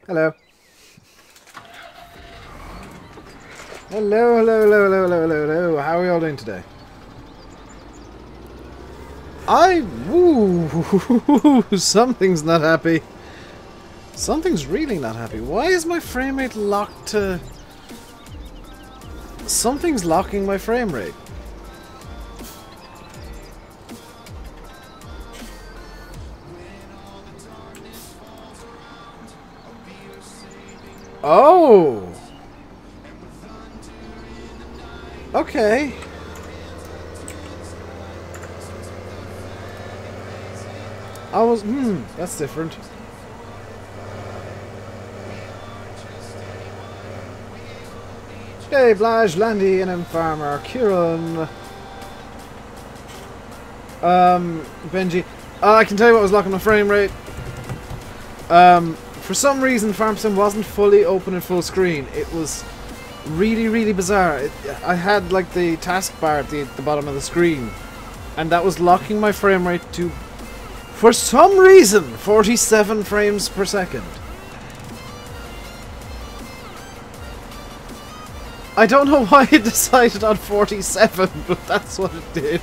Hello. Hello, hello, hello, hello, hello, hello, hello. How are we all doing today? Something's not happy. Something's really not happy. Why is my frame rate locked to... Something's locking my frame rate. Oh! Okay. That's different. Hey, Blaj, Landy, and Farmer, Kieran. Benji. I can tell you what was locking my frame rate. For some reason, Farm Sim wasn't fully open and full screen. It was really, really bizarre. I had like the taskbar at the bottom of the screen, and that was locking my frame rate to, for some reason, 47 frames per second. I don't know why it decided on 47, but that's what it did.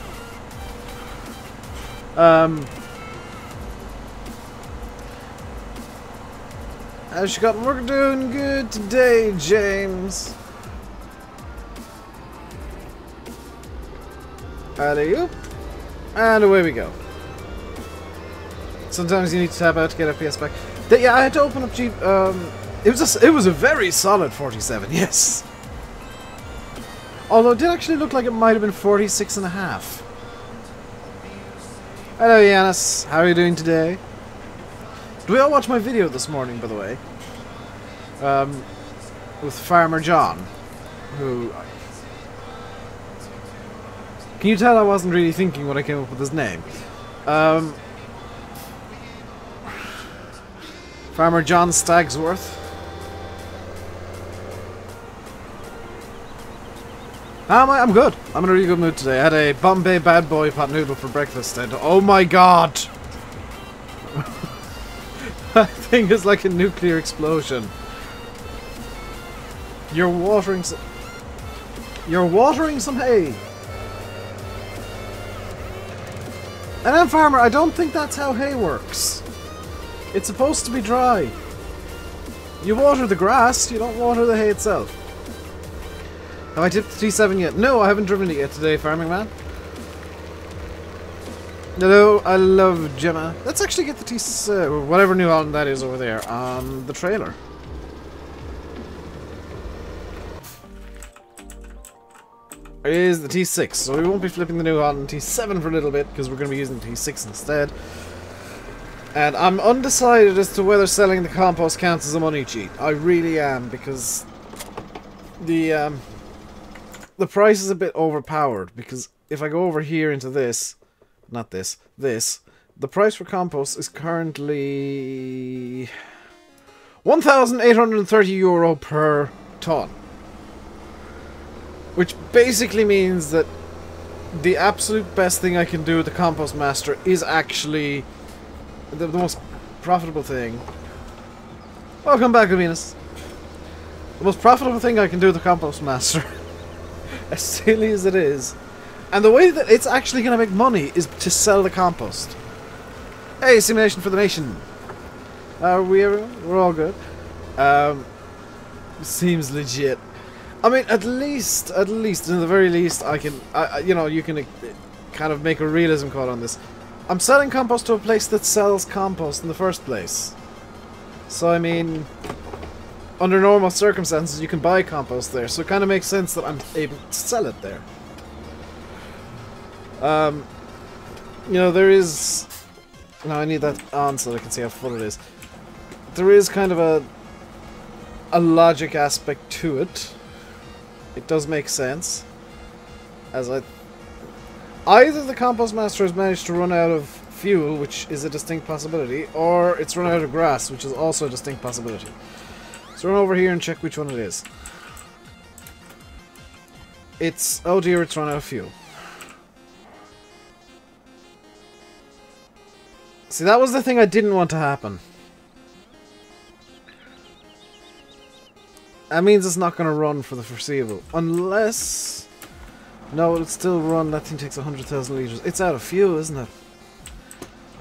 How's you got? We're doing good today, James. Alley-oop. And away we go. Sometimes you need to tap out to get FPS back. Yeah, I had to open up Jeep. It was a very solid 47, yes. Although it did actually look like it might have been 46.5. Hello, Yanis. How are you doing today? Did we all watch my video this morning, by the way? With Farmer John, who... Can you tell I wasn't really thinking when I came up with his name? Farmer John Stagsworth. I'm good. I'm in a really good mood today. I had a Bombay Bad Boy pot noodle for breakfast, and oh my god! That thing is like a nuclear explosion. You're watering You're watering some hay. And then, farmer, I don't think that's how hay works. It's supposed to be dry. You water the grass, you don't water the hay itself. Have I tipped the T7 yet? No, I haven't driven it yet today, farming man. Hello, I love Gemma. Let's actually get the T7, whatever New Holland that is over there, on the trailer. It is the T6, so we won't be flipping the New Holland T7 for a little bit, because we're going to be using the T6 instead. And I'm undecided as to whether selling the compost counts as a money cheat. I really am, because the price is a bit overpowered, because if I go over here into this, not this, the price for compost is currently €1,830 per ton. Which basically means that the absolute best thing I can do with the compost master is actually the most profitable thing. Welcome back, Venus. The most profitable thing I can do with the compost master, as silly as it is, and the way that it's actually going to make money, is to sell the compost. Hey, simulation for the nation. Are we everyone? We're all good. Seems legit. I mean, at least, in the very least, I can, you know, you can kind of make a realism call on this. I'm selling compost to a place that sells compost in the first place. So, I mean, under normal circumstances, you can buy compost there. So it kind of makes sense that I'm able to sell it there. You know, there is... Now, I need that on so that I can see how full it is. There is kind of a logic aspect to it. It does make sense. As either the compost master has managed to run out of fuel, which is a distinct possibility, or it's run out of grass, which is also a distinct possibility. So run over here and check which one it is. It's... oh dear, it's run out of fuel. See, that was the thing I didn't want to happen. That means it's not going to run for the foreseeable. Unless... no, it'll still run. That thing takes 100,000 litres. It's out of fuel, isn't it?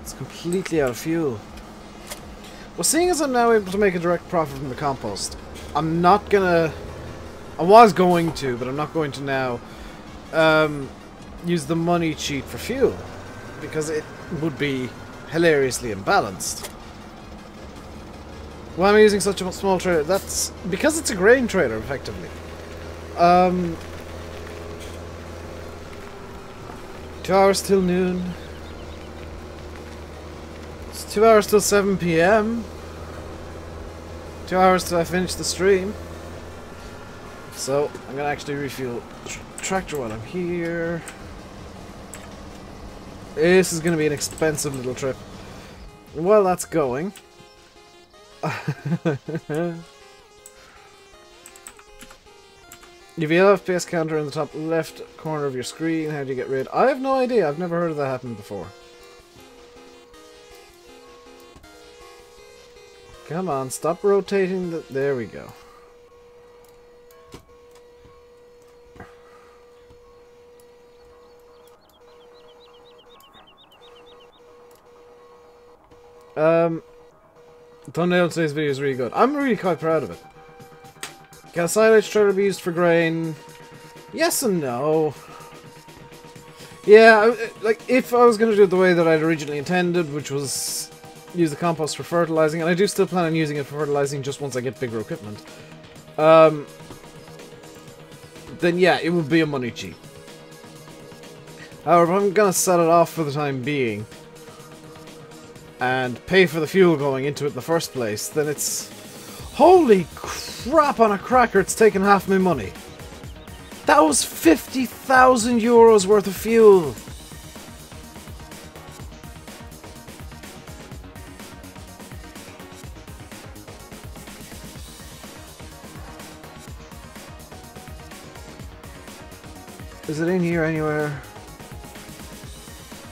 It's completely out of fuel. Well, seeing as I'm now able to make a direct profit from the compost, I'm not gonna... I was going to, but I'm not going to now use the money cheat for fuel. Because it would be hilariously imbalanced. Why am I using such a small trailer? That's because it's a grain trailer, effectively. 2 hours till noon. It's 2 hours till 7 PM. 2 hours till I finish the stream. So, I'm gonna actually refuel tractor while I'm here. This is gonna be an expensive little trip. While that's going... If you have FPS counter in the top left corner of your screen, how do you get rid? I have no idea. I've never heard of that happen before. Come on, stop rotating the... there we go. Thumbnail of today's video is really good. I'm really quite proud of it. Can a silage trailer be used for grain? Yes and no. Yeah, like, if I was going to do it the way that I'd originally intended, which was use the compost for fertilizing, and I do still plan on using it for fertilizing just once I get bigger equipment, then yeah, it would be a money cheat. However, if I'm going to set it off for the time being, and pay for the fuel going into it in the first place, then it's... holy crap on a cracker, it's taken half my money. That was 50,000 euros worth of fuel. Is it in here anywhere?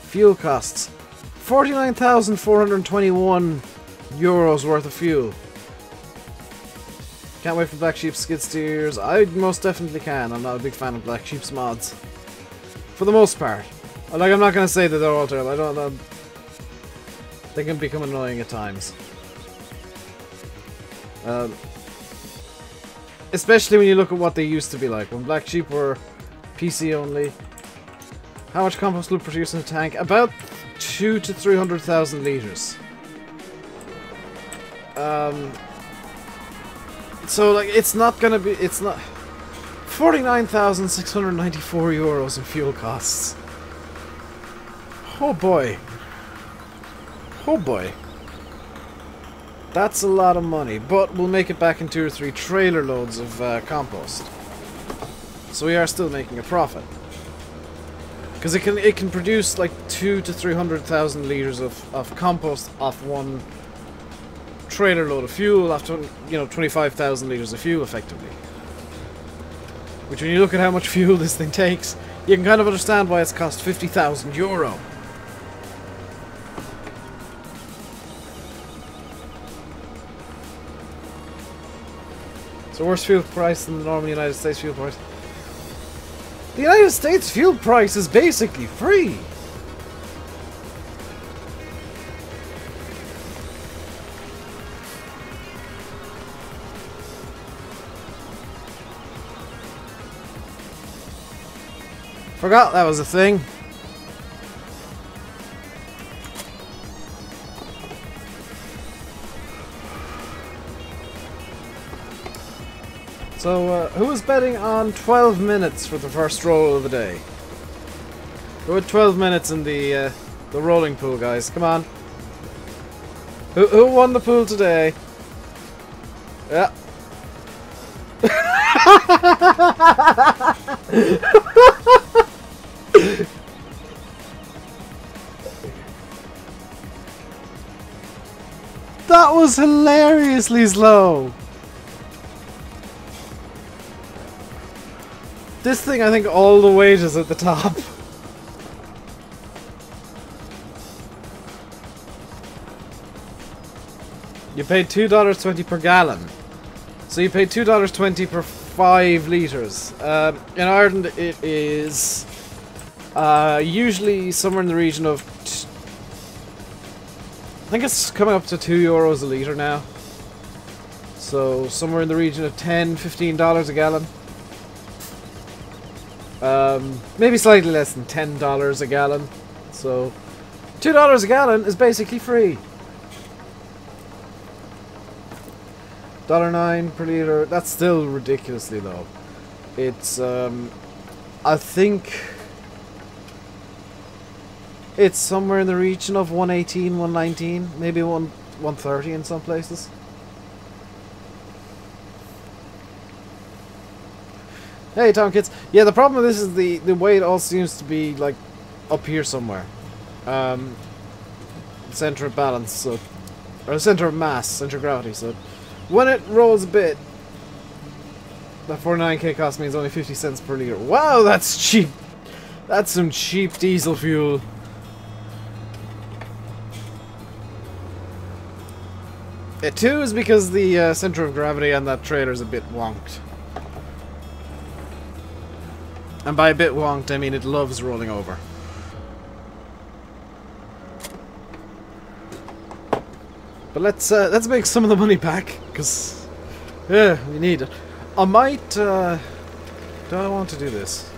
Fuel costs. 49,421 euros worth of fuel. Can't wait for Black Sheep skid steers. I most definitely can. I'm not a big fan of Black Sheep's mods. For the most part. Like, I'm not going to say that they're all terrible. I don't know. They can become annoying at times. Especially when you look at what they used to be like. When Black Sheep were PC only. How much compost will produce in a tank? About 200 to 300,000 litres. So, like, it's not gonna be... It's not... 49,694 euros in fuel costs. Oh boy. Oh boy. That's a lot of money, but we'll make it back in 2 or 3 trailer loads of compost. So we are still making a profit. Because it can produce like 200 to 300,000 litres of compost off one trailer load of fuel, after, you know, 25,000 litres of fuel effectively. Which, when you look at how much fuel this thing takes, you can kind of understand why it's cost 50,000 euro. It's a worse fuel price than the normal United States fuel price. The United States fuel price is basically free. Forgot that was a thing. So, who was betting on 12 minutes for the first roll of the day? Who had 12 minutes in the rolling pool, guys? Come on. Who won the pool today? Yeah. That was hilariously slow. This thing, I think all the weight is at the top. You paid $2.20 per gallon. So you paid $2.20 per 5 litres. In Ireland it is usually somewhere in the region of... I think it's coming up to €2 a litre now. So somewhere in the region of $10–15 a gallon. Maybe slightly less than $10 a gallon. So $2 a gallon is basically free. $1.09 per litre. That's still ridiculously low. It's I think it's somewhere in the region of 118, 119, maybe 130 in some places. Hey, Tom Kids. Yeah, the problem with this is the weight all seems to be like up here somewhere. Center of balance, so, or center of mass, center of gravity. So when it rolls a bit, that 49k cost means only 50 cents per litre. Wow, that's cheap. That's some cheap diesel fuel. It too is because the center of gravity on that trailer is a bit wonked. And by a bit wonked, I mean it loves rolling over. But let's make some of the money back, because yeah, we need it. I might. Do I want to do this?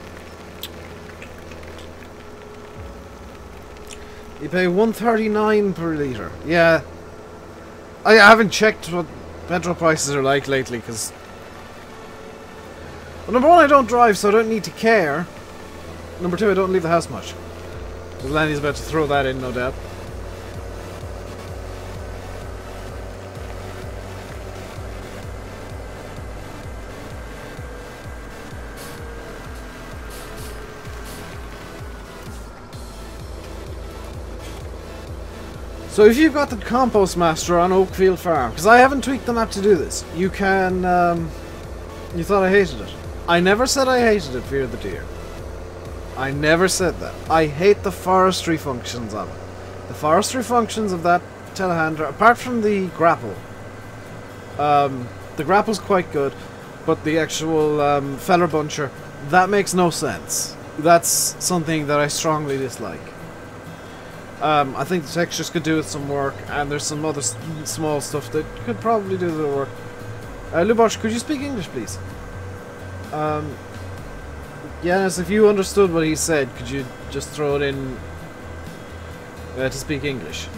You pay 139 per litre. Yeah. I haven't checked what petrol prices are like lately, because... Well, number one, I don't drive, so I don't need to care. Number two, I don't leave the house much. Because Lanny's about to throw that in, no doubt. So if you've got the Compost Master on Oakfield Farm, because I haven't tweaked the map to do this, you can, you thought I hated it. I never said I hated it, Fear the Deer. I never said that. I hate the forestry functions of it. The forestry functions of that telehandler, apart from the grapple, The grapple's quite good, but the actual feather buncher, that makes no sense. That's something that I strongly dislike. I think the textures could do with some work, and there's some other small stuff that could probably do the work. Lubosh, could you speak English, please? Yes, if you understood what he said, could you just throw it in to speak English?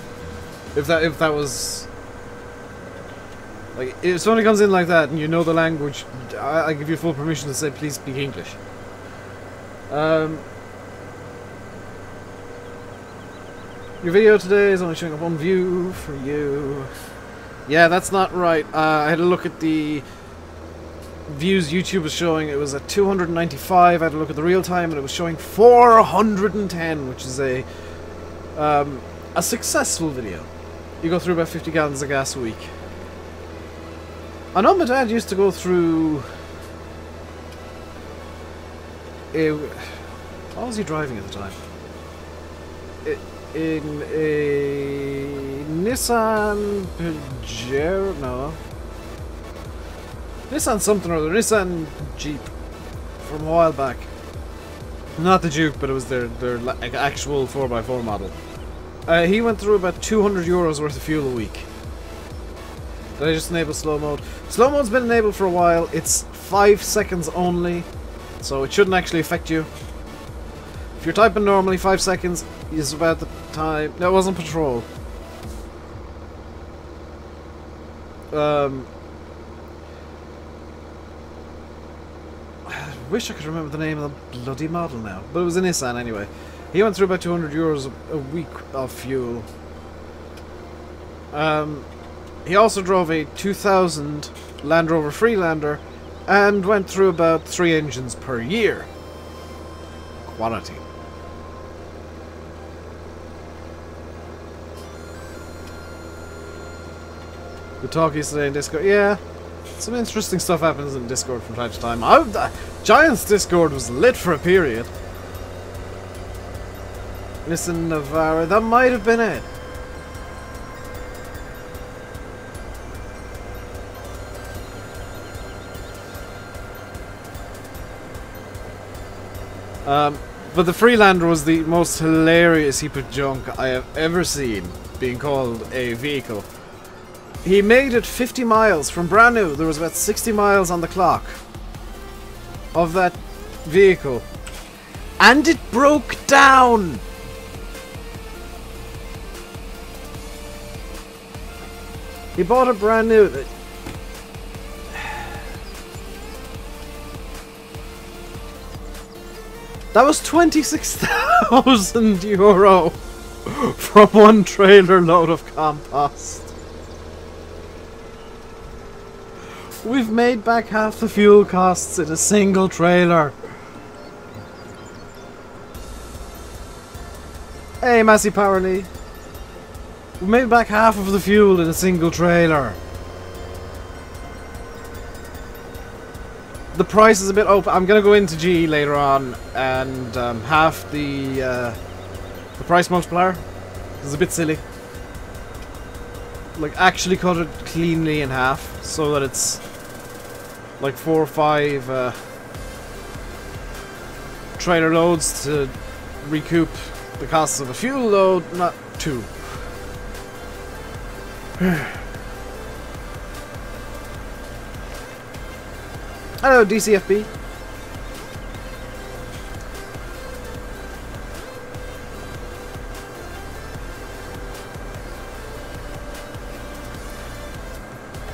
If that was like, if somebody comes in like that and you know the language, I give you full permission to say please speak English. Your video today is only showing up one view for you. Yeah, that's not right. I had a look at the views YouTube was showing. It was at 295. I had a look at the real time and it was showing 410, which is a successful video. You go through about 50 gallons of gas a week. I know my dad used to go through what was he driving at the time? In a Nissan Pajero, no, Nissan something or other, Nissan Jeep from a while back. Not the Duke, but it was their actual 4x4 model. He went through about 200 euros worth of fuel a week. Did I just enable slow mode? Slow mode's been enabled for a while. It's 5 seconds only, so it shouldn't actually affect you. If you're typing normally, 5 seconds is about the time. No, it wasn't patrol. I wish I could remember the name of the bloody model now, but it was a Nissan anyway. He went through about 200 euros a week of fuel. He also drove a 2000 Land Rover Freelander and went through about 3 engines per year. Quality. The talk yesterday in Discord. Yeah, some interesting stuff happens in Discord from time to time. Giants Discord was lit for a period. Listen, Navarra, that might have been it. But the Freelander was the most hilarious heap of junk I have ever seen being called a vehicle. He made it 50 miles from brand new. There was about 60 miles on the clock of that vehicle. And it broke down! He bought it brand new. That was 26,000 euro from one trailer load of compost. We've made back half the fuel costs in a single trailer. Hey, Massey Powerly. We made back half of the fuel in a single trailer. The price is a bit open. I'm gonna go into GE later on, and half the price multiplier is a bit silly. Like, actually cut it cleanly in half so that it's like 4 or 5 trailer loads to recoup the costs of a fuel load, not 2. Hello, DCFB.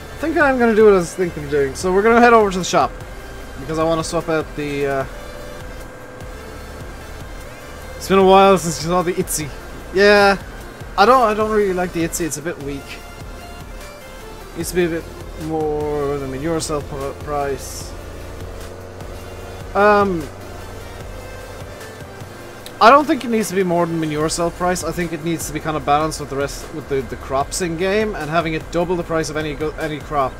I think I'm going to do what I was thinking of doing. So we're going to head over to the shop because I want to swap out the... It's been a while since you saw the Itzy. Yeah, I don't really like the Itzy. It's a bit weak. Needs to be a bit more than your sell price. I don't think it needs to be more than manure sell price. I think it needs to be kind of balanced with the rest, with the crops in game, and having it double the price of any crop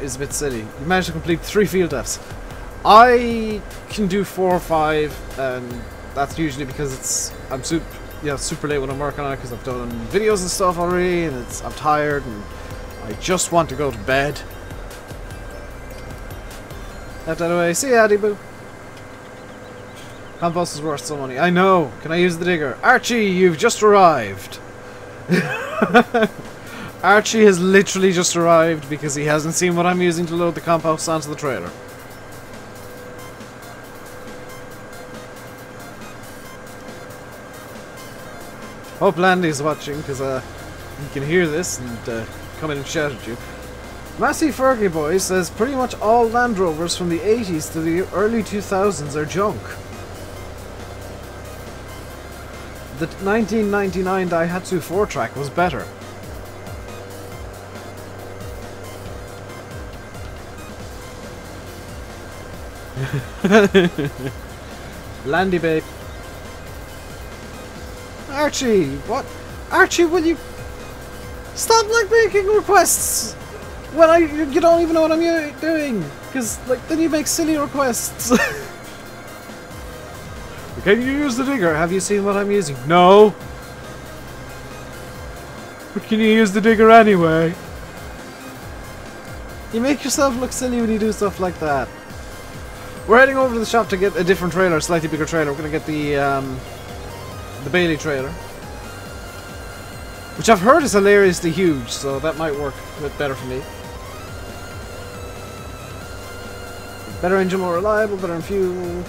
is a bit silly. You managed to complete 3 field deaths. I can do 4 or 5, and that's usually because I'm super late when I'm working on it because I've done videos and stuff already, and I'm tired and I just want to go to bed. Left that away. See ya, Addy Boo. Compost is worth some money. I know. Can I use the digger? Archie, you've just arrived. Archie has literally just arrived because he hasn't seen what I'm using to load the compost onto the trailer. Hope Landy's watching because he can hear this and come in and shout at you. Massey Fergie Boy says pretty much all Land Rovers from the 80s to the early 2000s are junk. The 1999 Daihatsu 4-track was better. Landy babe. Archie, what? Archie, will you stop like making requests when you don't even know what I'm doing? Because like then you make silly requests. Can you use the digger? Have you seen what I'm using? No. But can you use the digger anyway? You make yourself look silly when you do stuff like that. We're heading over to the shop to get a different trailer, a slightly bigger trailer. We're gonna get the Bailey trailer, which I've heard is hilariously huge, so that might work a bit better for me. Better engine, more reliable, better in fuel.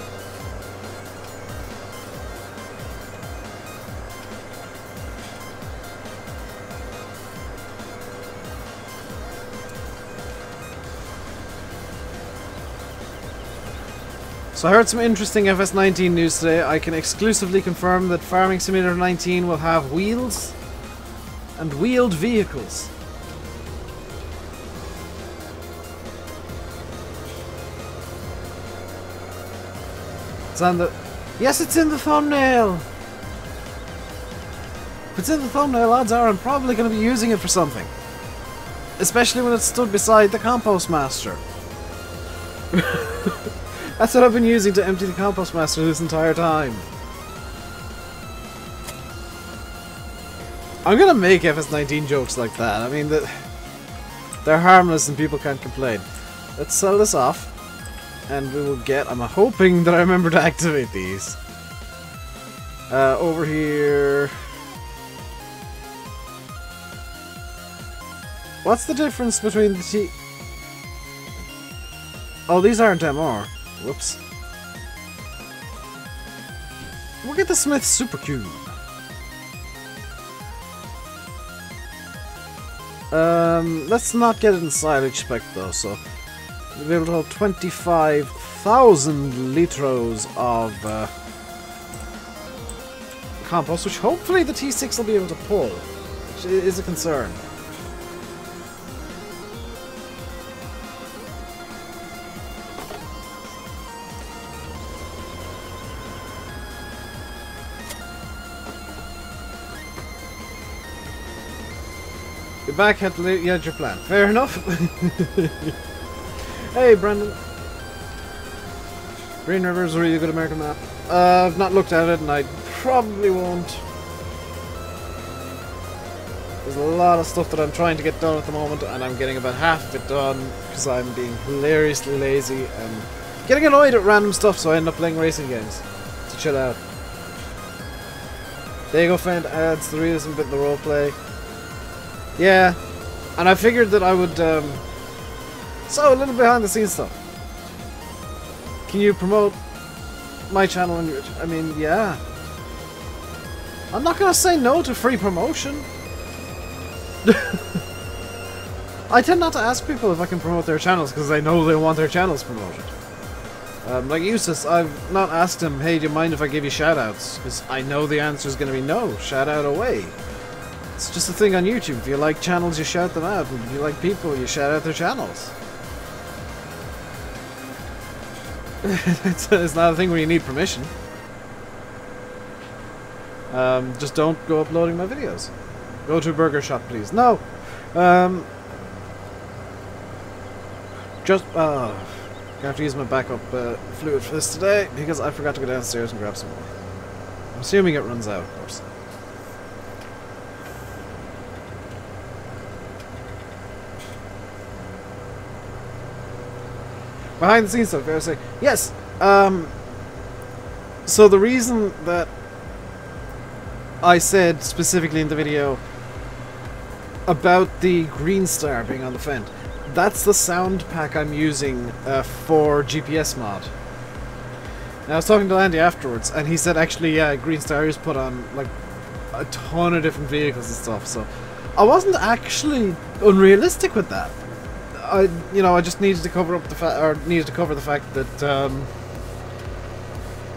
So I heard some interesting FS19 news today. I can exclusively confirm that Farming Simulator 19 will have wheels and wheeled vehicles. It's on the... Yes, it's in the thumbnail! If it's in the thumbnail, odds are I'm probably going to be using it for something. Especially when it's stood beside the compost master. That's what I've been using to empty the compost master this entire time. I'm gonna make FS19 jokes like that. I mean, they're harmless and people can't complain. Let's sell this off. And we will get... I'm hoping that I remember to activate these. Over here... What's the difference between the T... Oh, these aren't MR. Whoops. We'll get the Smith Super Cube. Let's not get it in silage spec though, so we'll be able to hold 25,000 litros of compost, which hopefully the T6 will be able to pull, which is a concern. You're back at your plan. Fair enough. Hey, Brendan. Green River is a really good American map. I've not looked at it, and I probably won't. There's a lot of stuff that I'm trying to get done at the moment, and I'm getting about half of it done because I'm being hilariously lazy and getting annoyed at random stuff, so I end up playing racing games to chill out. There Fend adds the realism bit in the roleplay. Yeah, and I figured that I would, so a little behind the scenes stuff. Can you promote my channel on your, I mean, yeah. I'm not gonna say no to free promotion. I tend not to ask people if I can promote their channels because I know they want their channels promoted. Like Eustace, I've not asked him, hey, do you mind if I give you shoutouts? Because I know the answer is going to be no, shout out away. It's just a thing on YouTube. If you like channels, you shout them out. If you like people, you shout out their channels. It's not a thing where you need permission. Just don't go uploading my videos. Go to a burger shop, please. No! Gonna have to use my backup fluid for this today because I forgot to go downstairs and grab some more. I'm assuming it runs out, of course. behind the scenes stuff, I say, yes, so the reason that I said specifically in the video about the green star being on the Fendt, that's the sound pack I'm using for GPS mod. Now, I was talking to Andy afterwards, and he said actually, yeah, green star is put on like a ton of different vehicles and stuff, so I wasn't actually unrealistic with that. I just needed to cover up the fact that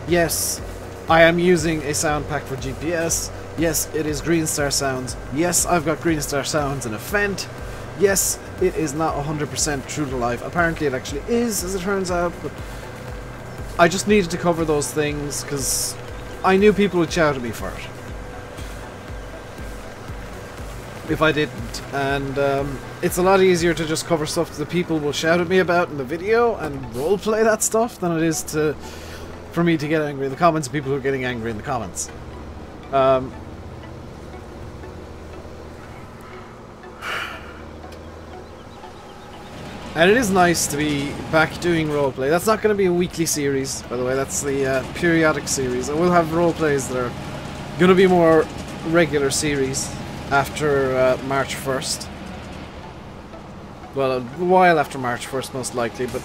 yes, I am using a sound pack for GPS. Yes, it is green star sounds. Yes, I've got green star sounds in a Fendt. Yes, it is not 100% true to life. Apparently, it actually is, as it turns out. But I just needed to cover those things because I knew people would shout at me for it if I didn't, and it's a lot easier to just cover stuff that people will shout at me about in the video and roleplay that stuff than it is for me to get angry in the comments and people who are getting angry in the comments. And it is nice to be back doing roleplay. That's not going to be a weekly series, by the way. That's the periodic series. I will have roleplays that are going to be more regular series after March 1st. Well, a while after March 1st, most likely, but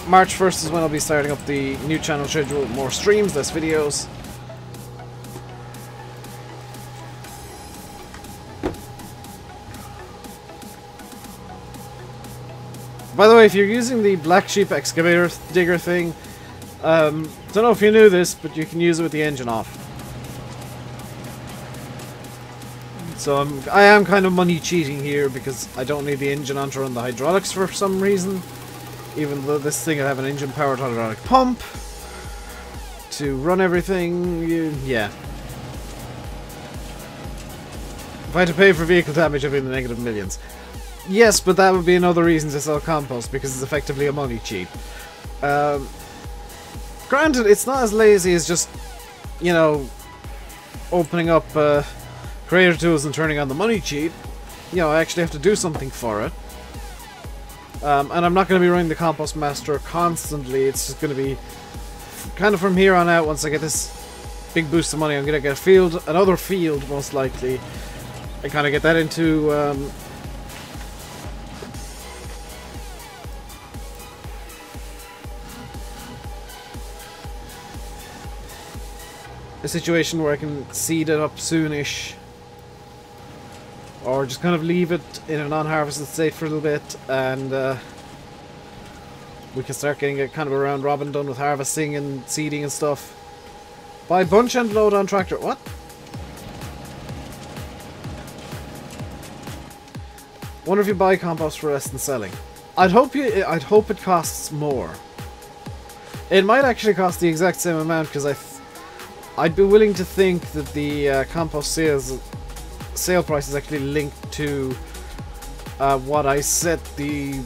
March 1st is when I'll be starting up the new channel schedule with more streams, less videos. By the way, if you're using the Black Sheep excavator digger thing, don't know if you knew this, but you can use it with the engine off. So I am kind of money cheating here because I don't need the engine on to run the hydraulics for some reason. Even though this thing will have an engine powered hydraulic pump to run everything, yeah. If I had to pay for vehicle damage, I'd be in the negative millions. Yes, but that would be another reason to sell compost, because it's effectively a money cheat. Granted, it's not as lazy as just, you know, opening up Creator Tools and turning on the money cheat. You know, I actually have to do something for it. And I'm not going to be running the Compost Master constantly. It's just going to be kind of from here on out. Once I get this big boost of money, I'm going to get another field most likely, and kind of get that into a situation where I can seed it up soonish. Or just kind of leave it in a non-harvested state for a little bit, and we can start getting a kind of a round robin done with harvesting and seeding and stuff. Buy bunch and load on tractor. What? Wonder if you buy compost for less than selling. I'd hope it costs more. It might actually cost the exact same amount, because I'd be willing to think that the compost sale price is actually linked to what I set the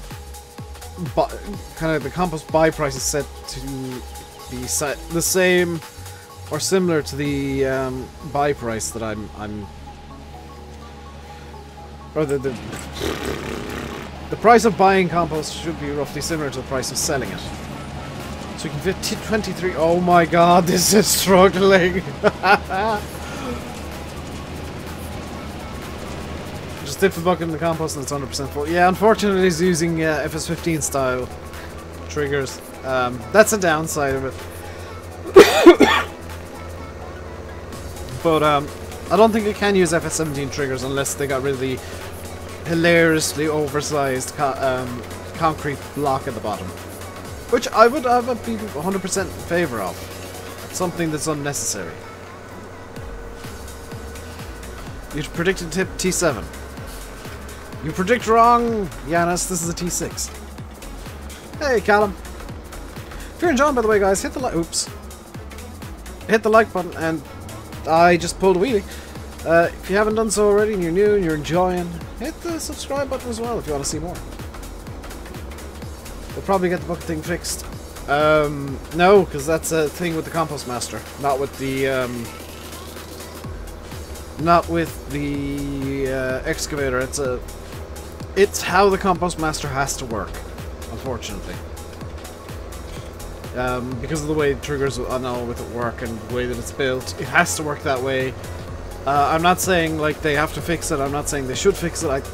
compost buy price is set to be the same or similar to the buy price that or the price of buying compost should be roughly similar to the price of selling it. So we can fit 23. Oh my god, this is struggling. Just dip the bucket in the compost and it's 100% full. Yeah, unfortunately it's using FS15 style triggers. That's a downside of it. But I don't think it can use FS17 triggers unless they got rid of the hilariously oversized concrete block at the bottom. Which I would be 100% in favour of. Something that's unnecessary. You predicted tip T7. You predict wrong, Yanis. This is a T6. Hey, Callum. If you're enjoying, by the way, guys, hit the like. Oops. Hit the like button, and I just pulled a wheelie. If you haven't done so already, and you're new and you're enjoying, hit the subscribe button as well if you want to see more. We'll probably get the bucket thing fixed. No, because that's a thing with the Compost Master, not with the excavator. It's how the Compost Master has to work, unfortunately. Because of the way triggers and all with it work and the way that it's built. It has to work that way. I'm not saying like they have to fix it. I'm not saying they should fix it.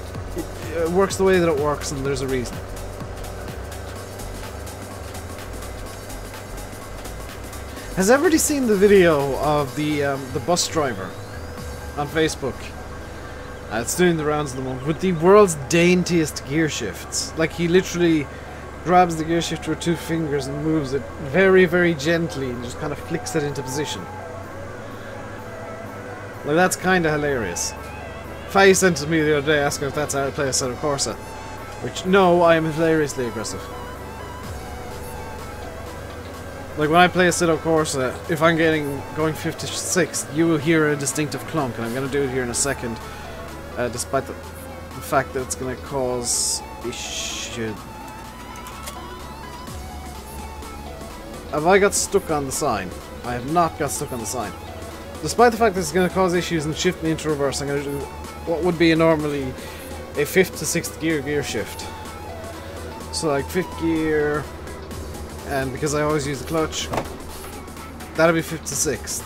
It works the way that it works, and there's a reason. Has everybody seen the video of the bus driver on Facebook? It's doing the rounds at the moment with the world's daintiest gear shifts. Like, he literally grabs the gear shift with 2 fingers and moves it very, very gently and just kind of flicks it into position. Like, that's kind of hilarious. Faye sent it to me the other day asking if that's how I play Assetto Corsa. Which, no, I am hilariously aggressive. Like, when I play Assetto Corsa, if I'm going 56, you will hear a distinctive clunk, and I'm going to do it here in a second. Despite the fact that it's going to cause issue. Have I got stuck on the sign? I have not got stuck on the sign. Despite the fact that it's going to cause issues and shift me into reverse, I'm going to do what would be normally a 5th to 6th gear shift. So like 5th gear, and because I always use the clutch, that'll be 5th to 6th.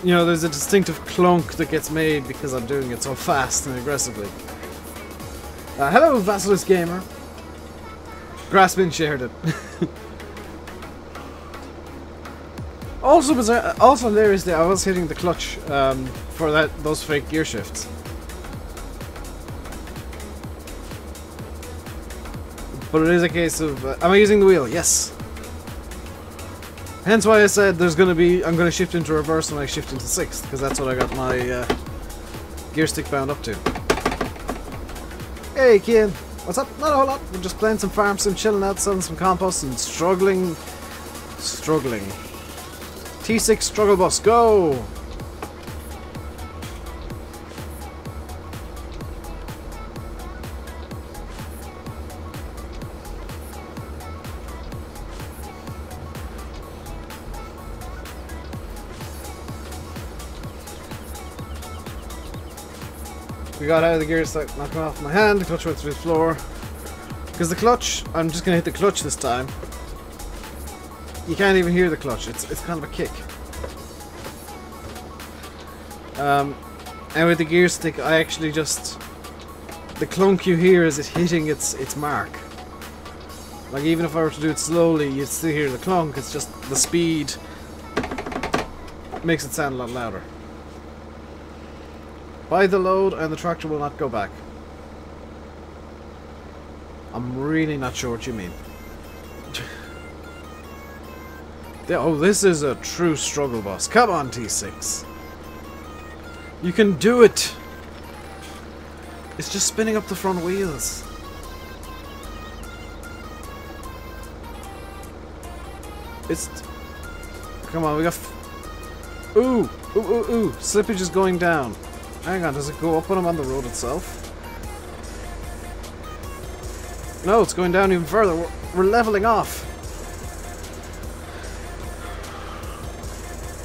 You know, there's a distinctive clunk that gets made because I'm doing it so fast and aggressively. Hello, Vasilus Gamer. Graspin shared it. Also hilariously, I was hitting the clutch for those fake gear shifts. But it is a case of am I using the wheel? Yes. Hence why I said I'm gonna shift into reverse when I shift into 6th, because that's what I got my gear stick bound up to. Hey Kian, what's up? Not a whole lot. We're just playing some farm sim, chilling out, selling some compost, and struggling. T6 struggle bus, go! We got out of the gear, it's like knocking off my hand, the clutch went through the floor. Because the clutch, I'm just going to hit the clutch this time. You can't even hear the clutch, it's kind of a kick. And with the gear stick, I actually just... The clunk you hear is it hitting its mark. Like, even if I were to do it slowly, you'd still hear the clunk, it's just the speed makes it sound a lot louder. Buy the load and the tractor will not go back. I'm really not sure what you mean. Oh, this is a true struggle bus. Come on, T6. You can do it. It's just spinning up the front wheels. Come on, we got... Ooh! Slippage is going down. Hang on, does it go up when I'm on the road itself? No, it's going down even further. We're leveling off.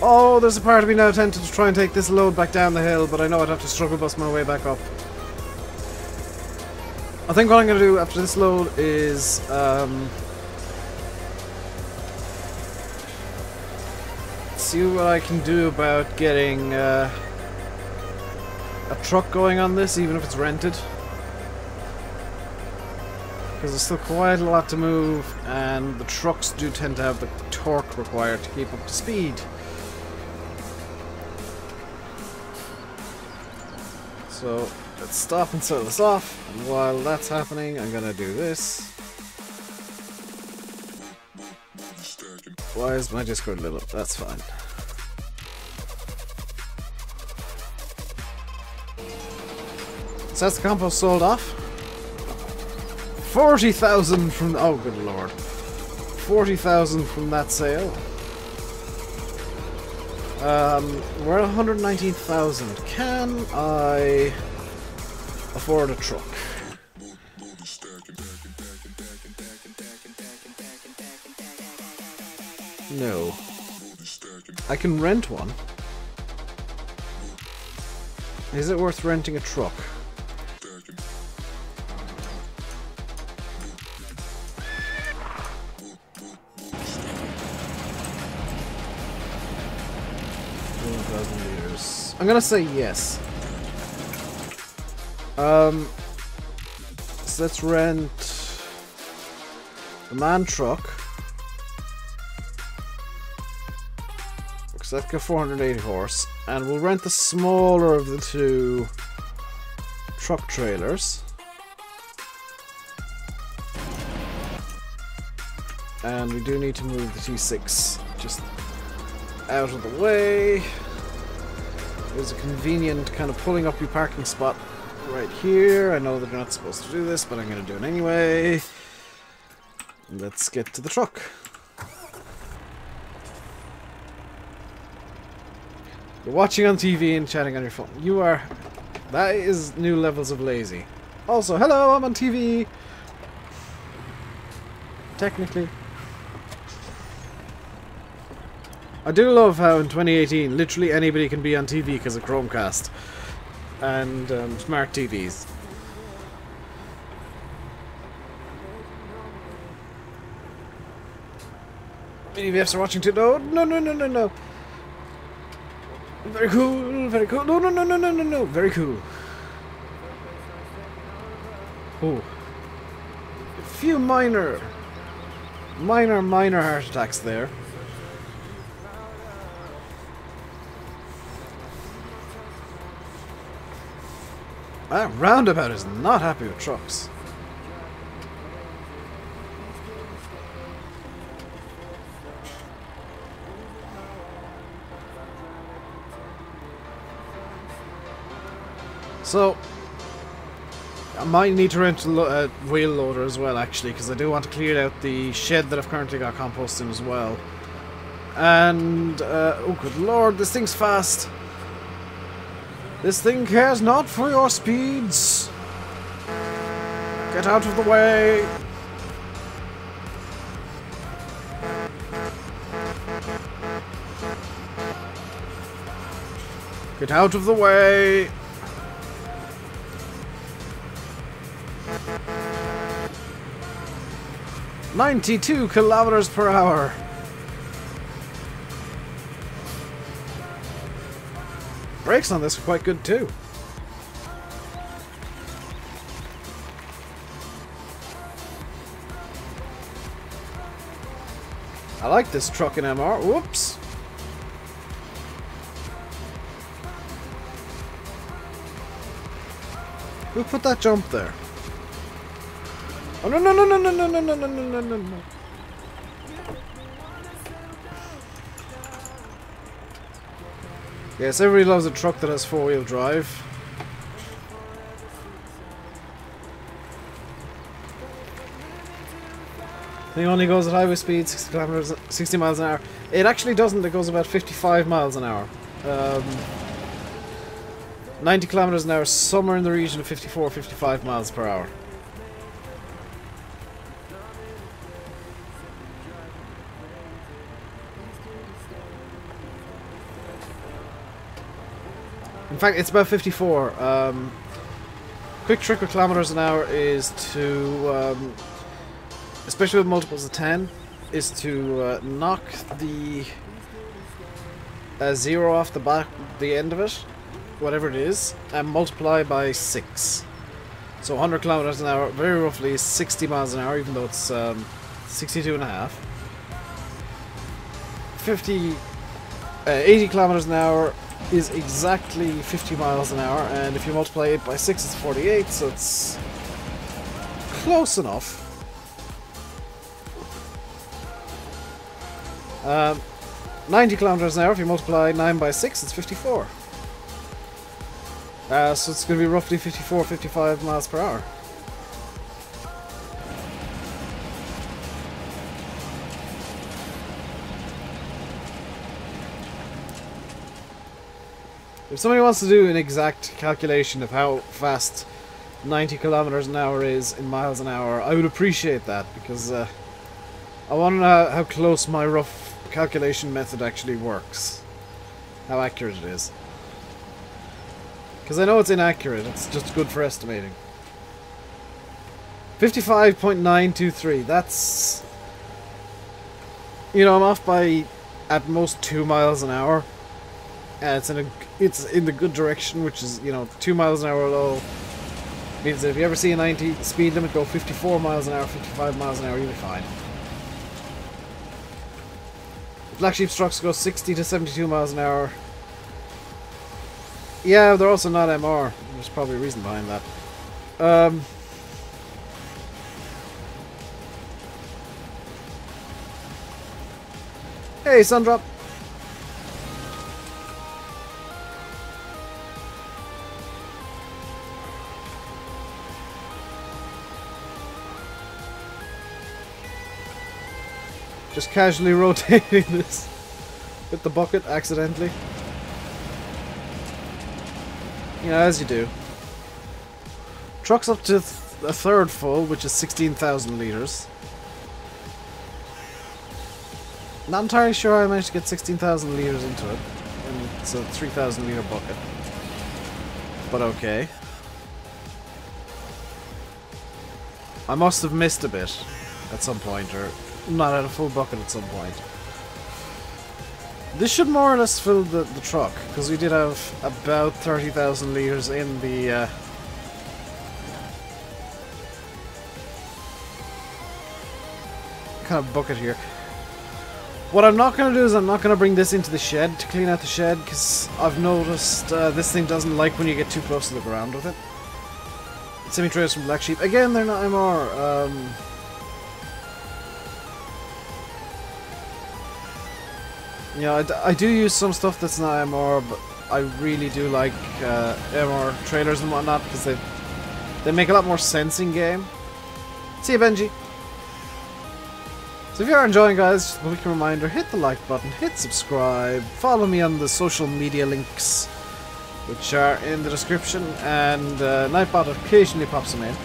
Oh, there's a part of me now tempted to try and take this load back down the hill, but I know I'd have to struggle bust my way back up. I think what I'm going to do after this load is... see what I can do about getting... a truck going on this, even if it's rented. Because there's still quite a lot to move, and the trucks do tend to have the torque required to keep up to speed. So, let's stop and sell this off, and while that's happening, I'm gonna do this. Why is my Discord lit up? That's fine. So that's the compost sold off. 40,000 from... oh, good lord. 40,000 from that sale. We're at 119,000. Can I afford a truck? No. I can rent one. Is it worth renting a truck? 2,000 liters. I'm gonna say yes. So let's rent the man truck. Because that's got 480 horse. And we'll rent the smaller of the two truck trailers. And we do need to move the T6 just out of the way. There's a convenient kind of pulling up your parking spot right here. I know that you're not supposed to do this, but I'm going to do it anyway. Let's get to the truck. You're watching on TV and chatting on your phone. You are... That is new levels of lazy. Also, hello, I'm on TV. Technically. I do love how in 2018 literally anybody can be on TV because of Chromecast and smart TVs. EVFs are watching too. No. Very cool, very cool. No. Very cool. Oh. A few minor heart attacks there. That roundabout is not happy with trucks. So, I might need to rent a wheel loader as well, actually, because I do want to clear out the shed that I've currently got compost in as well. And, oh good lord, this thing's fast. This thing cares not for your speeds. Get out of the way. Get out of the way. "92 kilometers per hour. Brakes on this are quite good too. I like this truck in MR. Whoops. Who put that jump there? Oh no. Yes, everybody loves a truck that has four-wheel drive. Thing only goes at highway speed, 60 miles an hour. It actually doesn't, it goes about 55 miles an hour. 90 kilometers an hour, somewhere in the region of 54, 55 miles per hour. In fact, it's about 54. Quick trick with kilometers an hour is to, especially with multiples of 10, is to knock the 0 off the end of it, whatever it is, and multiply by 6. So 100 kilometers an hour, very roughly, is 60 miles an hour, even though it's 62 and a half. 80 kilometers an hour is exactly 50 miles an hour, and if you multiply it by 6 it's 48, so it's close enough. 90 kilometers an hour, if you multiply 9 by 6 it's 54. So it's going to be roughly 54, 55 miles per hour. If somebody wants to do an exact calculation of how fast 90 kilometers an hour is in miles an hour, I would appreciate that, because I want to know how close my rough calculation method actually works. How accurate it is. Because I know it's inaccurate, it's just good for estimating. 55.923, that's... You know, I'm off by at most 2 miles an hour. It's in the good direction, which is, you know, 2 miles an hour low. Means that if you ever see a 90 speed limit go 54 miles an hour, 55 miles an hour, you'll be fine. Black Sheep's trucks go 60 to 72 miles an hour. Yeah, they're also not MR. There's probably a reason behind that. Hey, Sundrop. Just casually rotating this with the bucket accidentally. You know, as you do. Truck's up to a third full, which is 16,000 litres. Not entirely sure how I managed to get 16,000 litres into it. And it's a 3,000 litre bucket. But okay. I must have missed a bit at some point, or not at a full bucket at some point. This should more or less fill the truck, because we did have about 30,000 litres in the kind of bucket here. What I'm not going to do is I'm not going to bring this into the shed to clean out the shed, because I've noticed this thing doesn't like when you get too close to the ground with it. Semi-trailers from Black Sheep. Again, they're not MR. You know, I do use some stuff that's not MR, but I really do like MR trailers and whatnot, because they make a lot more sense in game. See you, Benji. So if you are enjoying, guys, just a quick reminder, hit the like button, hit subscribe, follow me on the social media links, which are in the description, and Nightbot occasionally pops them in.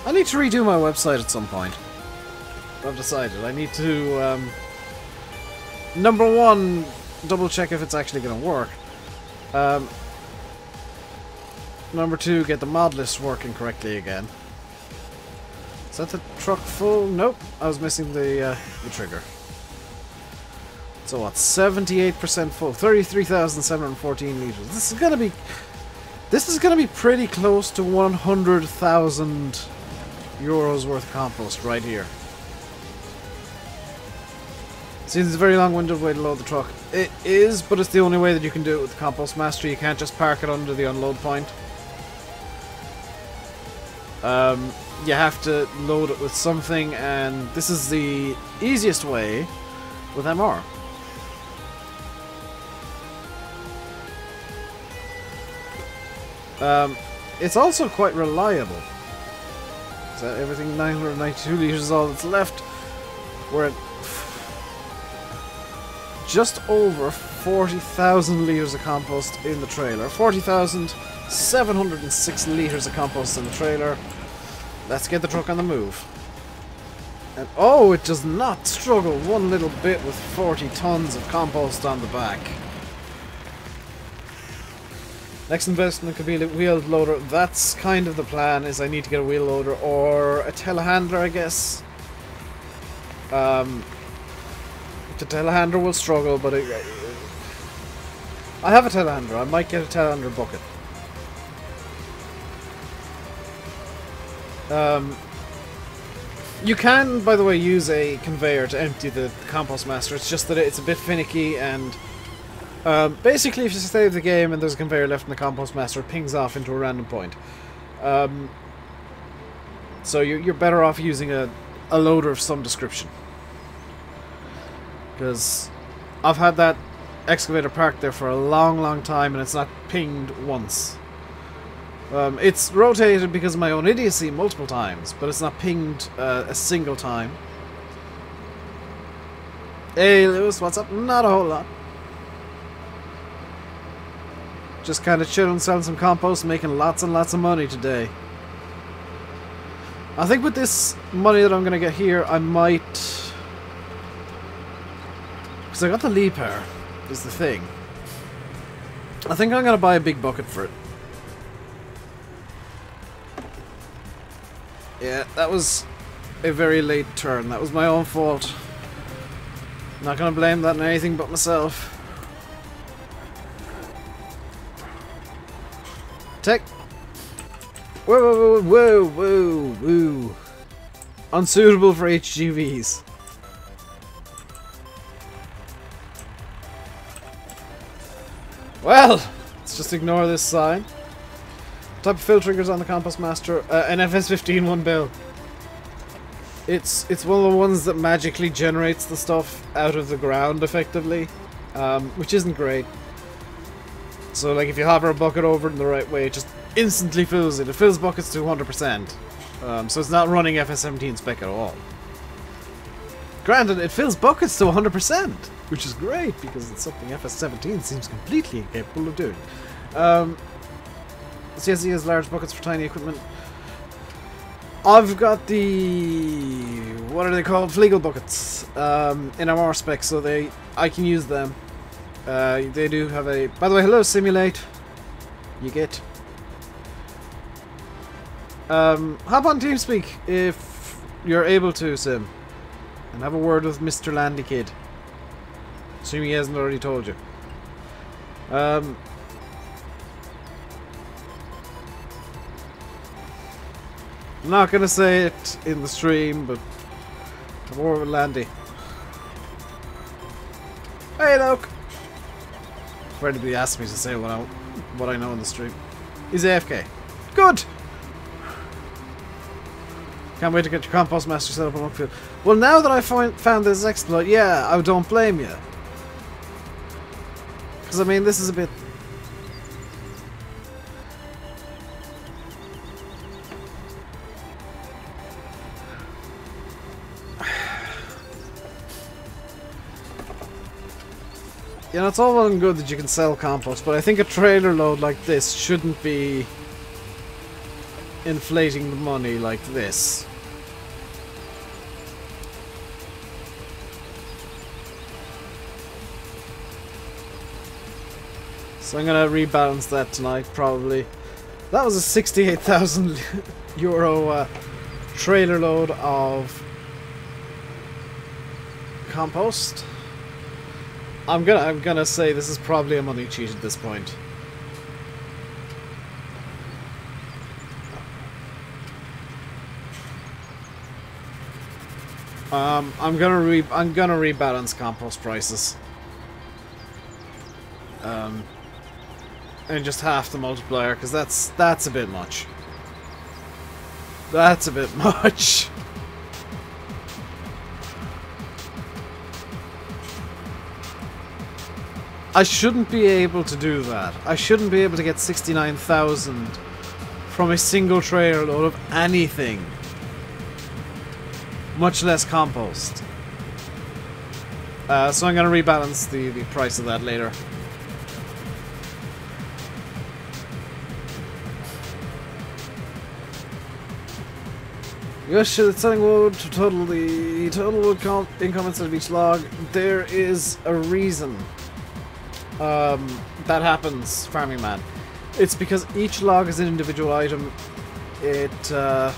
I need to redo my website at some point. I've decided. I need to, number one, double check if it's actually going to work. Number two, get the mod list working correctly again. Is that the truck full? Nope, I was missing the trigger. So what? 78% full, 33,714 liters. This is gonna be pretty close to 100,000 euros worth of compost right here. Seems it's a very long-winded way to load the truck. It is, but it's the only way that you can do it with the Compost Master. You can't just park it under the unload point. You have to load it with something, and this is the easiest way with MR. It's also quite reliable. So everything 992 litres is all that's left. We're at just over 40,000 litres of compost in the trailer. 40,706 litres of compost in the trailer. Let's get the truck on the move. And oh, it does not struggle one little bit with 40 tons of compost on the back. Next investment could be a wheel loader. That's kind of the plan, is I need to get a wheel loader or a telehandler, I guess. The telehandler will struggle, but I have a telehandler. I might get a telehandler bucket. You can, by the way, use a conveyor to empty the Compost Master. It's just that it's a bit finicky, and basically if you save the game and there's a conveyor left in the Compost Master, it pings off into a random point. So you're better off using a loader of some description. Because I've had that excavator parked there for a long time and it's not pinged once. It's rotated because of my own idiocy multiple times, but it's not pinged a single time. Hey Lewis, what's up? Not a whole lot. Just kind of chilling, selling some compost, making lots and lots of money today. I think with this money that I'm going to get here, I might... Because I got the lead power, is the thing. I think I'm going to buy a big bucket for it. Yeah, that was a very late turn. That was my own fault. I'm not going to blame that on anything but myself. Tech. Whoa, whoa, whoa, whoa, whoa. Unsuitable for HGVs. Well, let's just ignore this sign. Type of fill triggers on the Compost Master. An FS15 1 bill. It's one of the ones that magically generates the stuff out of the ground, effectively, which isn't great. So, like, if you hover a bucket over it in the right way, it just instantly fills it. It fills buckets to 100%. So it's not running FS17 spec at all. Granted, it fills buckets to 100%, which is great because it's something FS17 seems completely incapable of doing. CSE has large buckets for tiny equipment. I've got the... what are they called? Fleagle buckets in MR spec, so I can use them. They do have a... By the way, hello, Simulate. You get... hop on TeamSpeak if you're able to, Sim. And have a word with Mr. Landy Kid. Assuming he hasn't already told you. I'm not gonna say it in the stream, but have a word with Landy. Hey, Luke! If anybody asks me to say what I know in the stream. He's AFK. Good! Can't wait to get your Compost Master set up on Oakfield. Well, now that I found this exploit, yeah, I don't blame you. Because, I mean, this is a bit... You know, it's all well and good that you can sell compost, but I think a trailer load like this shouldn't be inflating the money like this. So I'm gonna rebalance that tonight, probably. That was a 68,000 euro trailer load of compost. I'm gonna say this is probably a money cheat at this point. I'm gonna rebalance compost prices. And just half the multiplier, because that's a bit much. That's a bit much. I shouldn't be able to do that. I shouldn't be able to get 69,000 from a single trailer load of anything. Much less compost. So I'm going to rebalance the price of that later. Yes, it's selling wood to total the total wood income instead of each log. There is a reason that happens, Farming Man. It's because each log is an individual item. That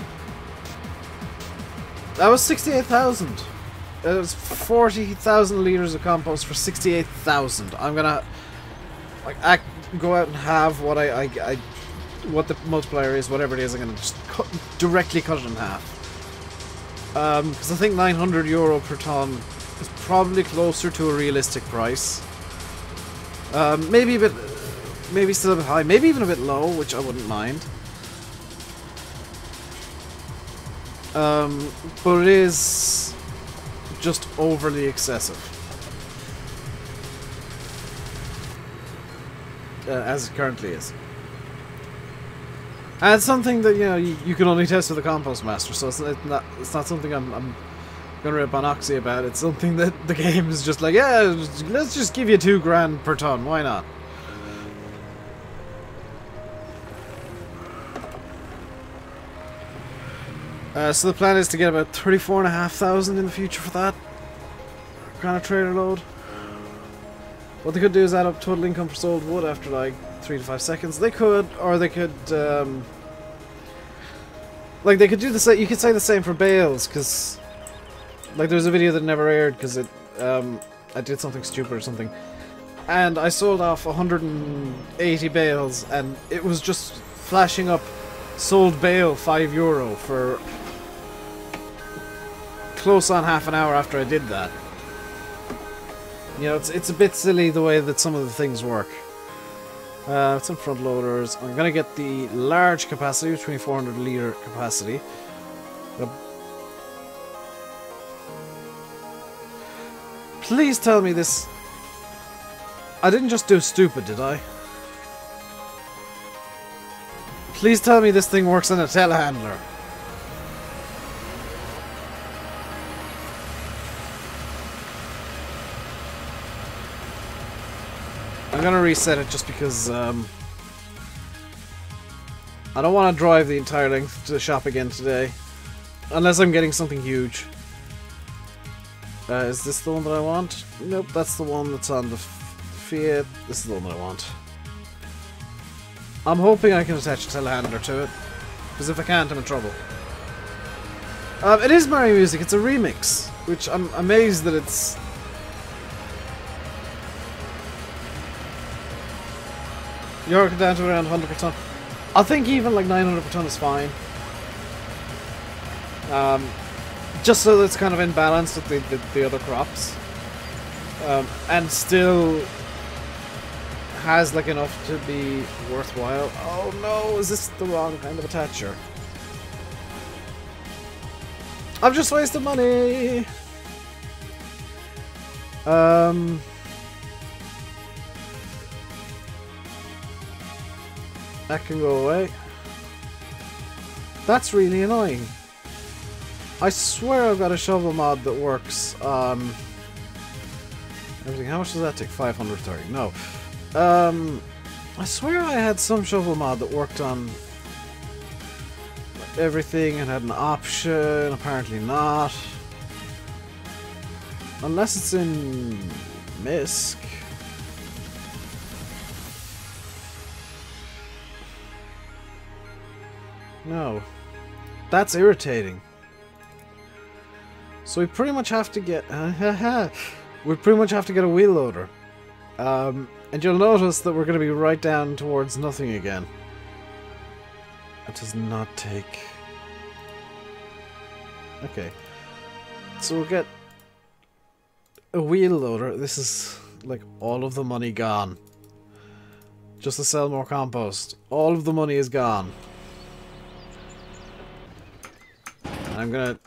was 68,000. It was 40,000 liters of compost for 68,000. I'm gonna like go out and have what what the multiplier is, whatever it is. I'm gonna just directly cut it in half. Because I think 900 euro per ton is probably closer to a realistic price. Maybe a bit, maybe still a bit high, maybe even a bit low, which I wouldn't mind. But it is just overly excessive. As it currently is. And it's something that, you know, you can only test with the Compost Master, so it's not something I'm gonna rip on Oxy about. It's something that the game is just like, yeah, let's just give you 2 grand per ton, why not? So the plan is to get about 34,500 in the future for that kind of trailer load. What they could do is add up total income for sold wood after like 3 to 5 seconds. They could, or they could, like they could do the same. You could say the same for bales, because like there was a video that never aired because it, I did something stupid or something, and I sold off 180 bales, and it was just flashing up sold bail €5 for close on half an hour after I did that. You know, it's a bit silly the way that some of the things work. Some front loaders. I'm gonna get the large capacity, 2400 litre capacity. Please tell me this. I didn't just do stupid, did I? Please tell me this thing works in a telehandler. I'm gonna reset it just because I don't want to drive the entire length to the shop again today. Unless I'm getting something huge. Is this the one that I want? Nope, that's the one that's on the Fiat. This is the one that I want. I'm hoping I can attach a telehandler to it. Because if I can't, I'm in trouble. It is Mario music, it's a remix. Which I'm amazed that it's... You're down to around 100 per ton. I think even like 900 per ton is fine. Just so that it's kind of in balance with the other crops. And still has like enough to be worthwhile. Oh no, is this the wrong kind of attacher? I've just wasted money! That can go away. That's really annoying. I swear I've got a shovel mod that works on everything. How much does that take? 530. No. I swear I had some shovel mod that worked on everything and had an option. Apparently not. Unless it's in MISC. No. That's irritating. So we pretty much have to get... we pretty much have to get a wheel loader. And you'll notice that we're going to be right down towards nothing again. That does not take... Okay. So we'll get a wheel loader. This is like all of the money gone. Just to sell more compost. All of the money is gone. And I'm going to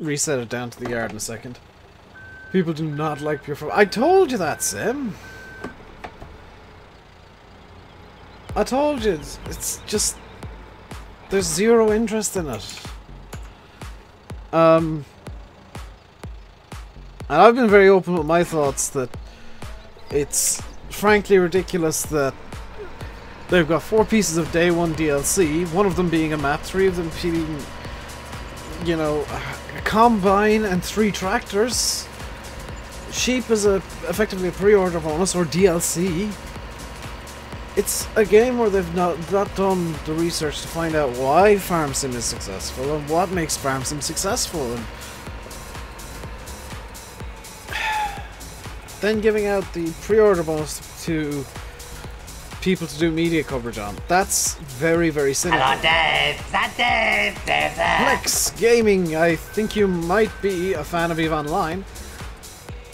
reset it down to the yard in a second. People do not like pure farm. I told you that, Sim. I told you. It's just... There's zero interest in it. And I've been very open with my thoughts that it's frankly ridiculous that they've got 4 pieces of day 1 DLC, one of them being a map, 3 of them being, you know, a combine and 3 tractors. Sheep is effectively a pre-order bonus or DLC. It's a game where they've not done the research to find out why Farm Sim is successful and what makes Farm Sim successful, and then giving out the pre-order bonus to people to do media coverage on. That's very, very cynical. Hello, Dave. Is that Dave? Dave there. Plex Gaming, I think you might be a fan of EVE Online.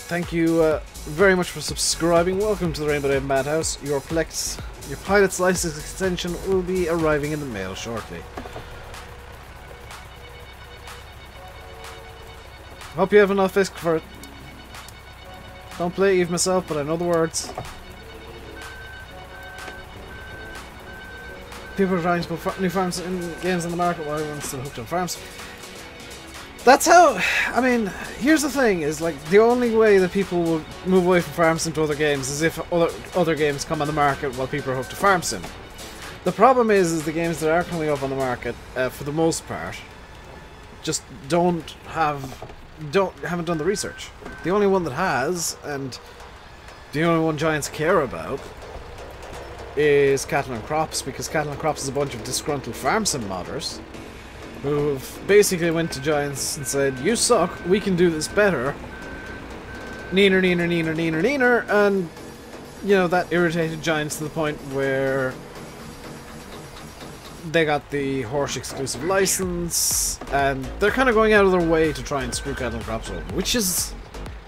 Thank you very much for subscribing. Welcome to the RainbowDave Madhouse. Your pilot's license extension will be arriving in the mail shortly. Hope you have enough ISK for it. Don't play EVE myself, but I know the words. People are trying to put new farms in games on the market while everyone's still hooked on farms. That's how, I mean, here's the thing, is like, the only way that people will move away from Farm Sim to other games is if other games come on the market while people are hooked to Farm Sim. The problem is the games that are coming up on the market, for the most part, just haven't done the research. The only one that has, and the only one Giants care about, is Cattle and Crops, because Cattle and Crops is a bunch of disgruntled Farm Sim modders who basically went to Giants and said, you suck, we can do this better. Neener, neener, neener, neener, neener, and, you know, that irritated Giants to the point where they got the Horse exclusive license, and they're kind of going out of their way to try and screw cattle and crops over, which is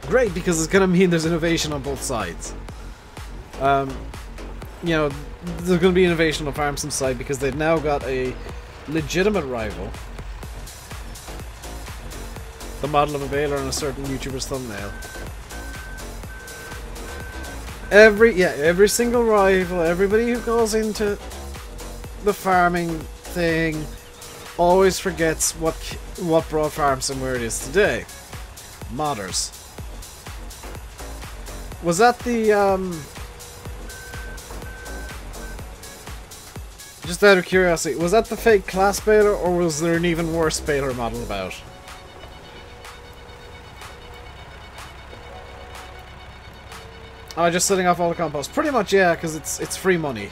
great because it's going to mean there's innovation on both sides. You know, there's going to be innovation on FarmSim's side because they've now got a legitimate rival. The model of a baler on a certain YouTuber's thumbnail. Every single rival, everybody who goes into the farming thing always forgets what brought FarmSim where it is today. Modders. Was that the just out of curiosity, was that the fake class baler, or was there an even worse baler model about? Oh, just setting off all the compost. Pretty much, yeah, because it's free money.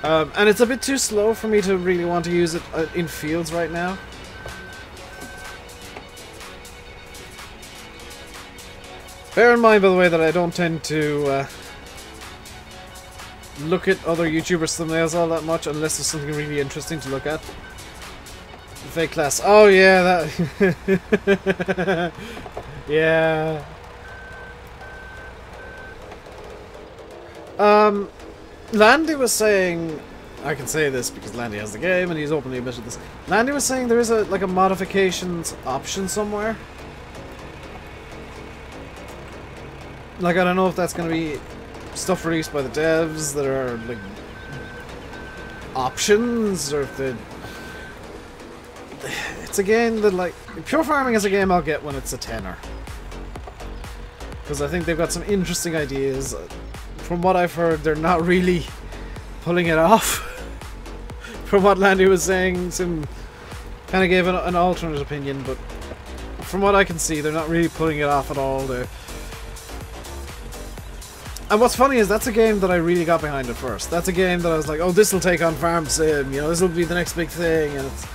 And it's a bit too slow for me to really want to use it in fields right now. Bear in mind, by the way, that I don't tend to look at other YouTubers' thumbnails all that much unless there's something really interesting to look at. The fake class. Oh, yeah, that... yeah... Landy was saying, I can say this because Landy has the game and he's openly admitted this. Landy was saying there is a modifications option somewhere. Like, I don't know if that's going to be stuff released by the devs that are like options, or if it's a game that, like, Pure Farming is a game I'll get when it's a tenner, because I think they've got some interesting ideas. From what I've heard, they're not really pulling it off. From what Landy was saying, Sim kind of gave an alternate opinion, but from what I can see, they're not really pulling it off at all. And what's funny is that's a game that I really got behind at first. That's a game that I was like, oh, this will take on Farm Sim, you know, this will be the next big thing, and it's...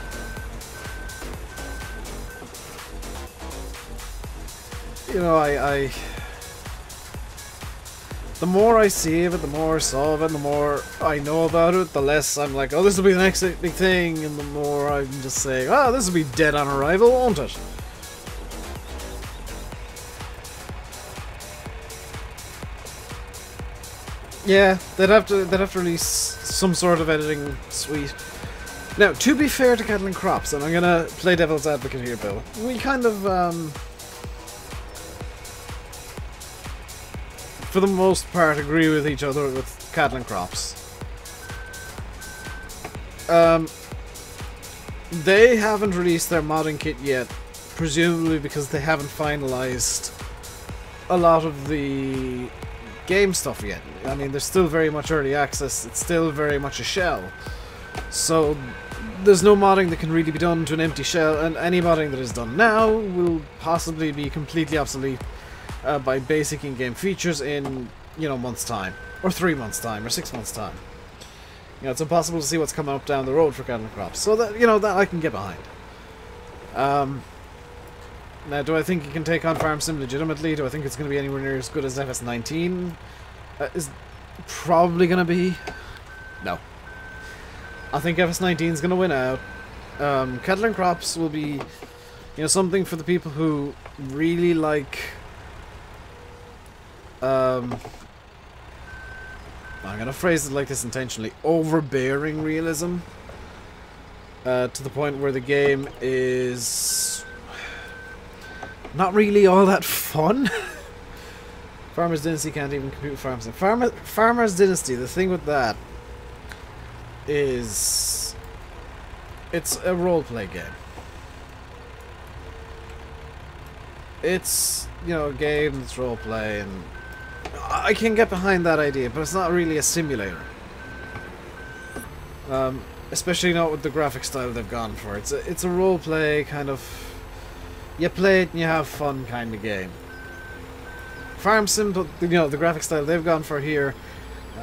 You know, the more I see of it, the more I saw of it, the more I know about it, the less I'm like, oh, this will be the next big thing, and the more I'm just saying, oh, this will be dead on arrival, won't it? Yeah, they'd have to release some sort of editing suite. Now, to be fair to Cattle and Crops, and I'm gonna play devil's advocate here, Bill, we kind of, for the most part, agree with each other with Cattle and Crops. They haven't released their modding kit yet, presumably because they haven't finalized a lot of the game stuff yet. I mean, they're still very much early access, it's still very much a shell. So there's no modding that can really be done to an empty shell, and any modding that is done now will possibly be completely obsolete by basic in-game features in, you know, months' time, or 3 months' time, or 6 months' time. You know, it's impossible to see what's coming up down the road for Cattle and Crops, so that, you know, that I can get behind. Now, do I think you can take on FarmSim legitimately? Do I think it's going to be anywhere near as good as FS19? Is probably going to be? No. I think FS19 is going to win out. Cattle and Crops will be, you know, something for the people who really like... I'm going to phrase it like this intentionally. Overbearing realism. To the point where the game is... not really all that fun. Farmer's Dynasty can't even compete with FarmSim. Farmer's Dynasty, the thing with that is it's a roleplay game. It's, you know, a game that's roleplay, and I can get behind that idea, but it's not really a simulator. Especially not with the graphic style they've gone for. It's a roleplay kind of, you play it and you have fun kind of game. FarmSim, but you know, the graphic style they've gone for here.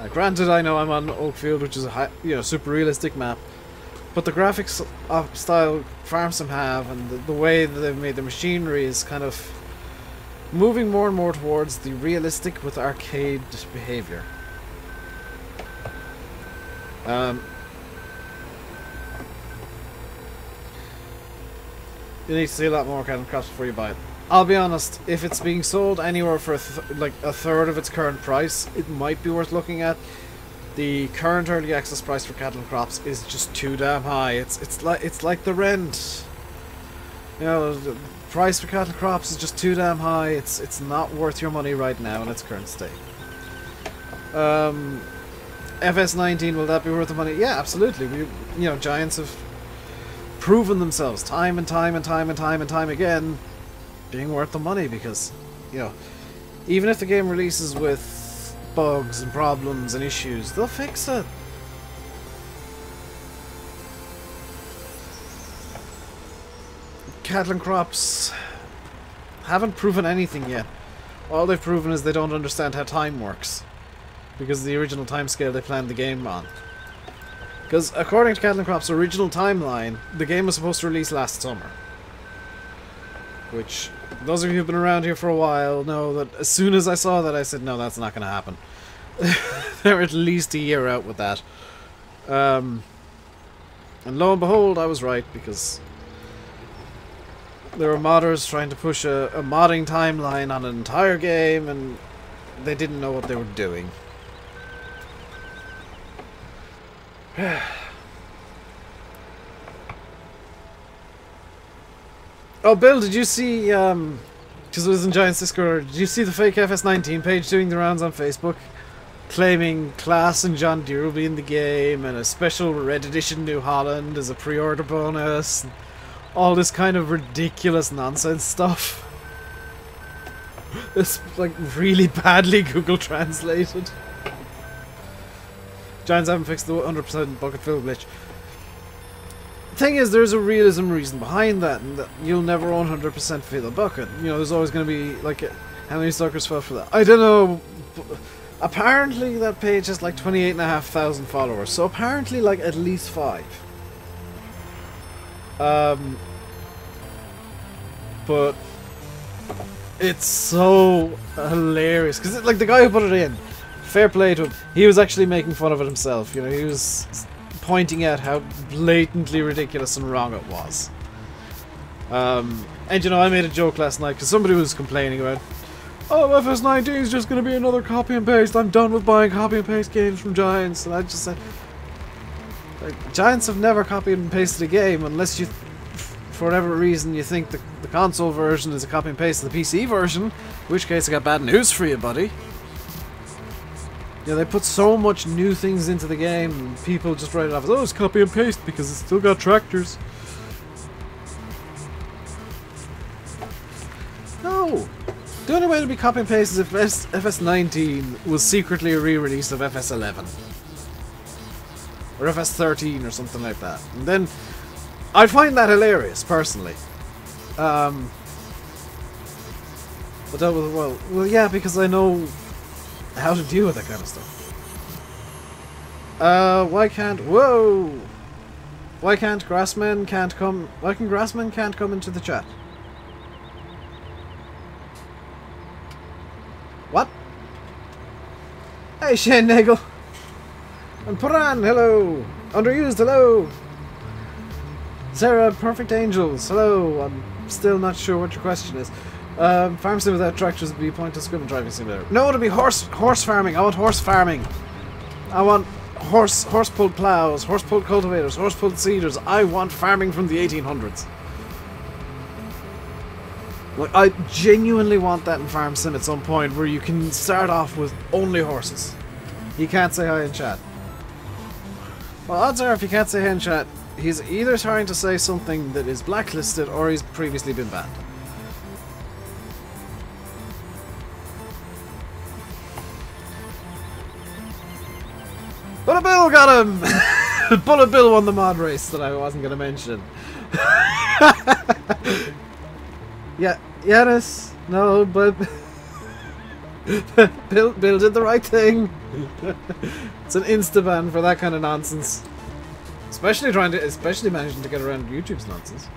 Granted, I know I'm on Oakfield, which is a super realistic map, but the graphics style FarmSim have, and the way that they've made the machinery is kind of moving more and more towards the realistic with arcade behavior. You need to see a lot more Cattle Crops before you buy it. I'll be honest, if it's being sold anywhere for like a third of its current price, it might be worth looking at. The current early access price for Cattle Crops is just too damn high. It's like the rent. You know, the price for Cattle Crops is just too damn high. It's not worth your money right now in its current state. FS19, will that be worth the money? Yeah, absolutely. Giants have proven themselves time and time again being worth the money because, even if the game releases with bugs and problems and issues, they'll fix it. Cattle and Crops haven't proven anything yet. All they've proven is they don't understand how time works. Because of the original timescale they planned the game on. Because according to Cattle and Crops' original timeline, the game was supposed to release last summer. Which, those of you who've been around here for a while know that as soon as I saw that, I said, no, that's not going to happen. They're at least a year out with that. And lo and behold, I was right, because there were modders trying to push a modding timeline on an entire game, and they didn't know what they were doing. Oh, Bill, did you see, because it was in Giant's Discord, did you see the fake FS19 page doing the rounds on Facebook? Claiming Class and John Deere will be in the game, and a special Red Edition New Holland as a pre-order bonus, and all this kind of ridiculous nonsense stuff. It's, like, really badly Google translated. Giants haven't fixed the 100% bucket fill glitch. Thing is, there's a realism reason behind that, and that you'll never 100% fill a bucket. There's always going to be, like, how many suckers fell for that? I don't know. Apparently, that page has, like, 28,500 followers, so apparently, like, at least 5. But it's so hilarious, because, like, the guy who put it in, fair play to him, he was actually making fun of it himself. He was pointing out how blatantly ridiculous and wrong it was. And I made a joke last night because somebody was complaining about, oh, FS19 is just going to be another copy and paste. I'm done with buying copy and paste games from Giants. And I just said, like, Giants have never copied and pasted a game unless you, for whatever reason, you think the console version is a copy and paste of the PC version, in which case I got bad news for you, buddy. They put so much new things into the game, and people just write it off as, oh, it's copy and paste because it's still got tractors. No! The only way to be copy and paste is if FS19 was secretly a re-release of FS11. Or FS13 or something like that. And then, I'd find that hilarious, personally. But that was, well, yeah, because I know how to deal with that kind of stuff. Why can Grassmen can't come into the chat? What? Hey, Shane Nagel. And Puran, hello. Underused, hello. Sarah, Perfect Angels, hello. I'm still not sure what your question is. Farm sim without tractors would be pointless equipment driving simulator. No, it'll be horse farming. I want horse farming. I want horse-pulled plows, horse-pulled cultivators, horse-pulled seeders. I want farming from the 1800s. Like, I genuinely want that in Farm Sim at some point where you can start off with only horses. You can't say hi in chat. Well, odds are if you can't say hi in chat, he's either trying to say something that is blacklisted or he's previously been banned. Bullet Bill got him! Bullet Bill won the mod race that I wasn't going to mention. Yeah, Yanis, no, but Bill did the right thing. It's an insta-ban for that kind of nonsense. Especially managing to get around YouTube's nonsense.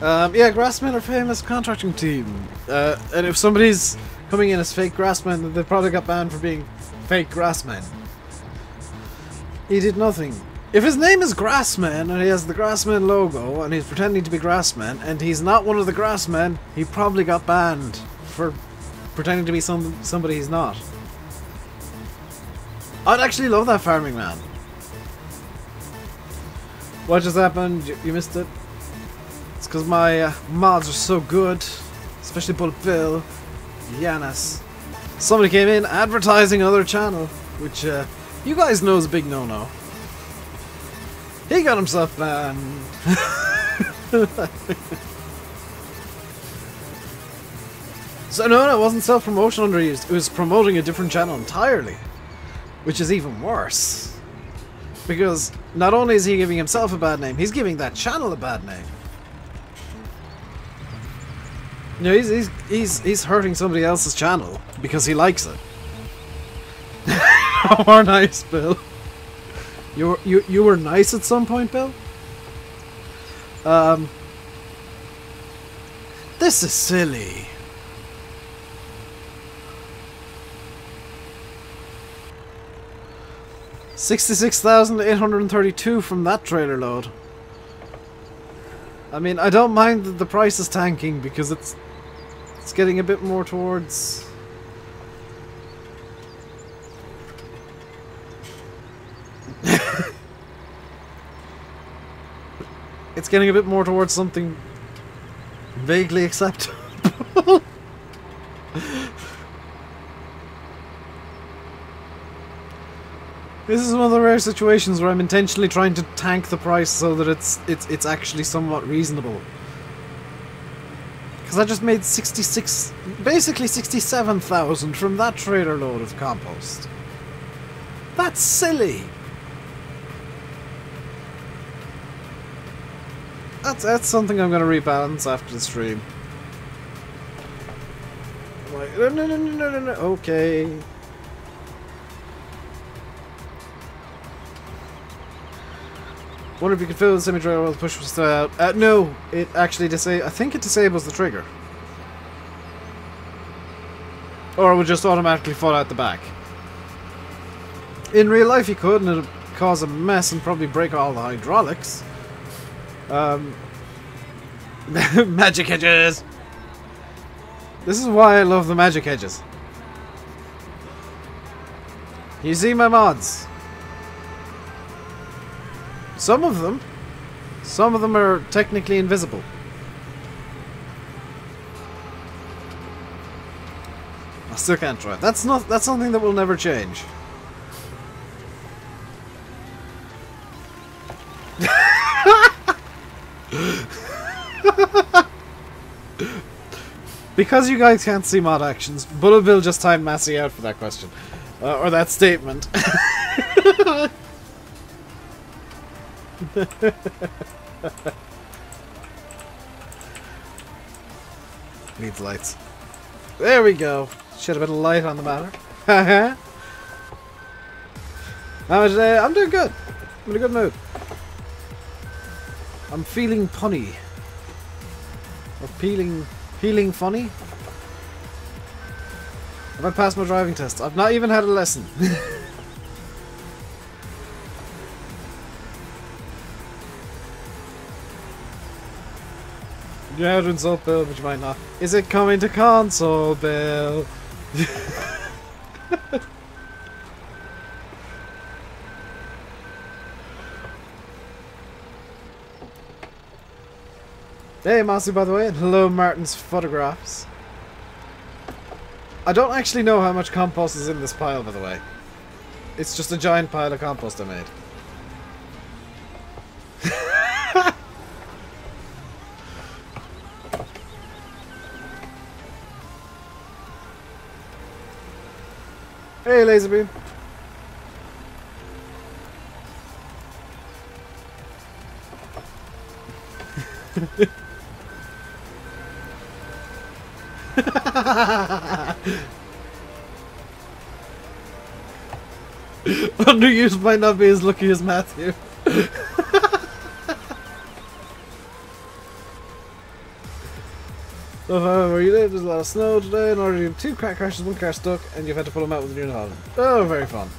Yeah, Grassmen are famous contracting team. And if somebody's coming in as fake grassmen, they probably got banned for being fake grassmen. He did nothing. If his name is Grassman and he has the Grassman logo and he's pretending to be Grassman and he's not one of the Grassmen, he probably got banned for pretending to be somebody he's not. I'd actually love that farming man. What just happened? You missed it? It's because my mods are so good. Especially Bullet Bill. Yanis. Somebody came in advertising another channel. Which you guys know is a big no-no. He got himself banned. So no, it wasn't self-promotion underused. It was promoting a different channel entirely. Which is even worse. Because not only is he giving himself a bad name, he's giving that channel a bad name. You know, he's hurting somebody else's channel because he likes it. Or nice, Bill. You were nice at some point, Bill? This is silly. $66,832 from that trailer load. I mean, I don't mind that the price is tanking because it's getting a bit more towards... It's getting a bit more towards something vaguely acceptable. This is one of the rare situations where I'm intentionally trying to tank the price so that it's actually somewhat reasonable. Because I just made 66, basically 67,000 from that trailer load of compost. That's silly. That's something I'm going to rebalance after the stream. Like, no. Okay. Wonder if you could fill the semi-trailer while the push was still out. No, it actually I think it disables the trigger. Or it would just automatically fall out the back. In real life you could, and it would cause a mess and probably break all the hydraulics. Magic hedges! This is why I love the magic hedges. You see my mods? Some of them are technically invisible. I still can't try it. That's something that will never change. Because you guys can't see mod actions, Bullet Bill just timed Massey out for that question. Or that statement. Needs lights. There we go. Should have been a light on the matter. How much today? I'm doing good. I'm in a good mood. I'm feeling punny. Or feeling funny. Have I passed my driving test? I've not even had a lesson. You know how to insult Bill, but you might not. Is it coming to console, Bill? Hey, Masu, by the way, and hello, Martin's Photographs. I don't actually know how much compost is in this pile, by the way. It's just a giant pile of compost I made. Hey, Laserbeam. Underused might not be as lucky as Matthew. Where you live, there's a lot of snow today. In order to do 2 car crashes, 1 car stuck, and you've had to pull them out with a unit hauler. Oh, very fun.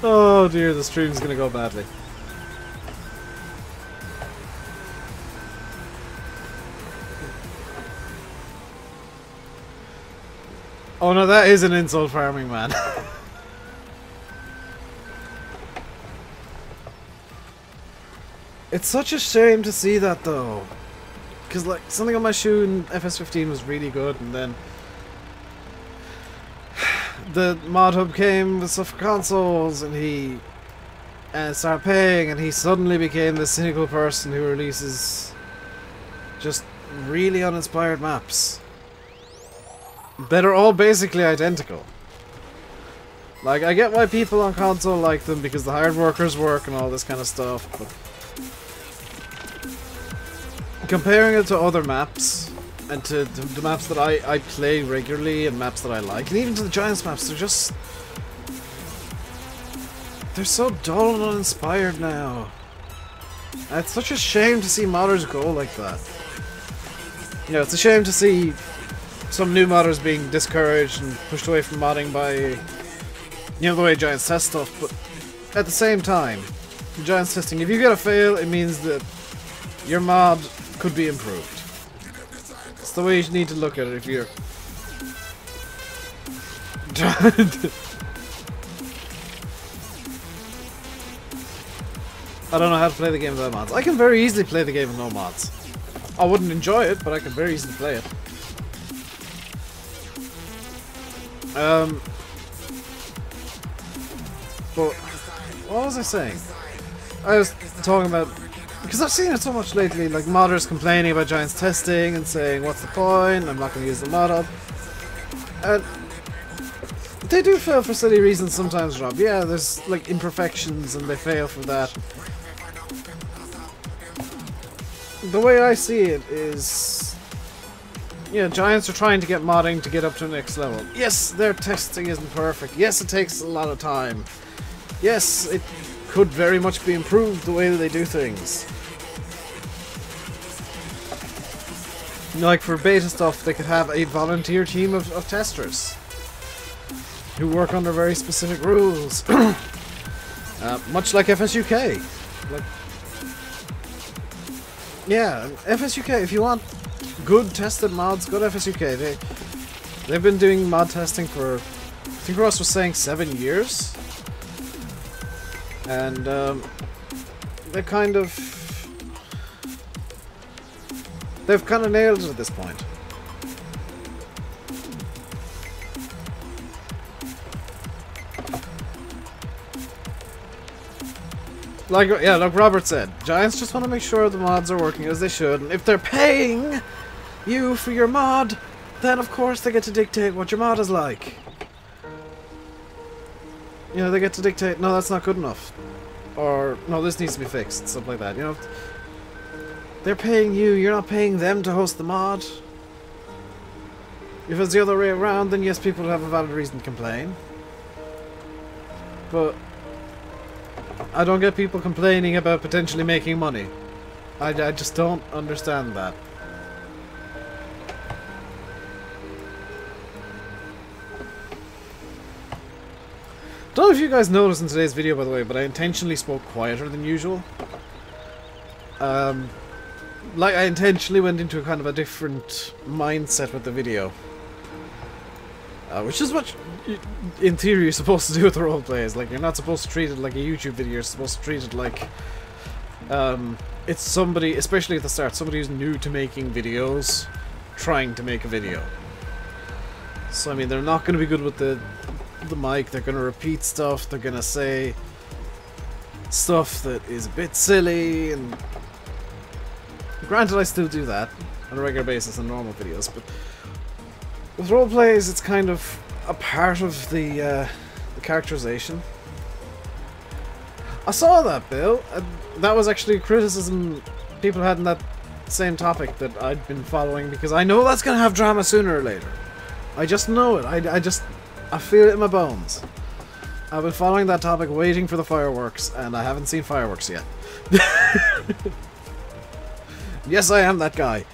Oh dear, the stream's gonna go badly. Oh no, that is an insult farming, man. It's such a shame to see that though. Because like, something on my shoe in FS15 was really good, and then the mod hub came with stuff for consoles, and he started paying, and he suddenly became this cynical person who releases just really uninspired maps that are all basically identical. Like, I get why people on console like them because the hard workers work and all this kind of stuff, but comparing it to other maps and to the maps that I play regularly and maps that I like, and even to the Giants maps, they're so dull and uninspired now. And it's such a shame to see modders go like that. You know, it's a shame to see some new modders being discouraged and pushed away from modding by, you know, the way Giants test stuff, but at the same time, Giants testing, if you get a fail, it means that your mod could be improved. It's the way you need to look at it if you're I don't know how to play the game without mods. I can very easily play the game with no mods. I wouldn't enjoy it, but I can very easily play it. But what was I saying? I was talking about, because I've seen it so much lately, like modders complaining about Giants testing and saying, what's the point? I'm not going to use the mod up. And they do fail for silly reasons sometimes, Rob. Yeah, there's like imperfections and they fail for that. The way I see it is, yeah, Giants are trying to get modding to get up to the next level. Yes, their testing isn't perfect. Yes, it takes a lot of time. Yes, it could very much be improved the way that they do things. Like for beta stuff, they could have a volunteer team of testers who work under very specific rules. Much like FSUK. Like, yeah, FSUK, if you want good tested mods, go to FSUK. They've been doing mod testing for, I think Ross was saying 7 years. And they've kind of nailed it at this point. Like, yeah, like Robert said, Giants just want to make sure the mods are working as they should, and if they're paying you for your mod, then of course they get to dictate what your mod is like. You know, they get to dictate, no, that's not good enough. Or, no, this needs to be fixed, stuff like that, you know. They're paying you, you're not paying them to host the mod. If it's the other way around, then yes, people have a valid reason to complain. But I don't get people complaining about potentially making money. I just don't understand that. Don't know if you guys noticed in today's video, by the way, but I intentionally spoke quieter than usual. Like, I intentionally went into a kind of a different mindset with the video. Which is what, in theory, you're supposed to do with the roleplays. Like, you're not supposed to treat it like a YouTube video, you're supposed to treat it like... it's somebody, especially at the start, somebody who's new to making videos, trying to make a video. So, I mean, they're not going to be good with the mic, they're going to repeat stuff, they're going to say stuff that is a bit silly, and granted I still do that on a regular basis in normal videos, but with roleplays it's kind of a part of the characterization. I saw that, Bill. That was actually a criticism people had in that same topic that I'd been following, because I know that's going to have drama sooner or later. I just know it. I feel it in my bones. I've been following that topic, waiting for the fireworks, and I haven't seen fireworks yet. Yes, I am that guy.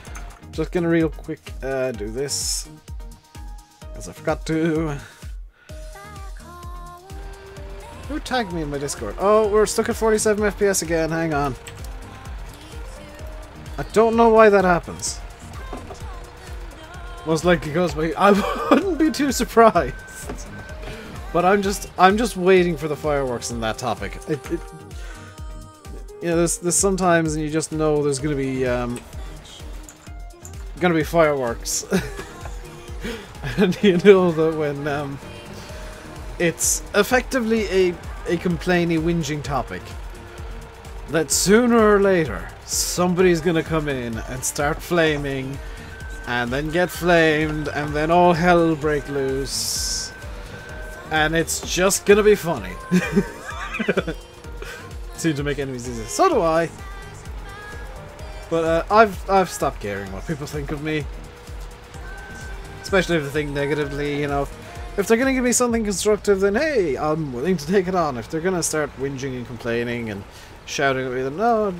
Just gonna real quick do this, as I forgot to. Who tagged me in my Discord? Oh, we're stuck at 47 FPS again. Hang on. I don't know why that happens. Most likely goes by. I wouldn't be too surprised. But I'm just waiting for the fireworks in that topic. You know, there's sometimes and you just know there's gonna be fireworks, and you know that when it's effectively a complainy, whinging topic, that sooner or later somebody's gonna come in and start flaming, and then get flamed, and then all hell break loose, and it's just gonna be funny. Seem to make enemies easier. So do I. But I've stopped caring what people think of me, especially if they think negatively. You know, if they're gonna give me something constructive, then hey, I'm willing to take it on. If they're gonna start whinging and complaining and shouting at me, then no.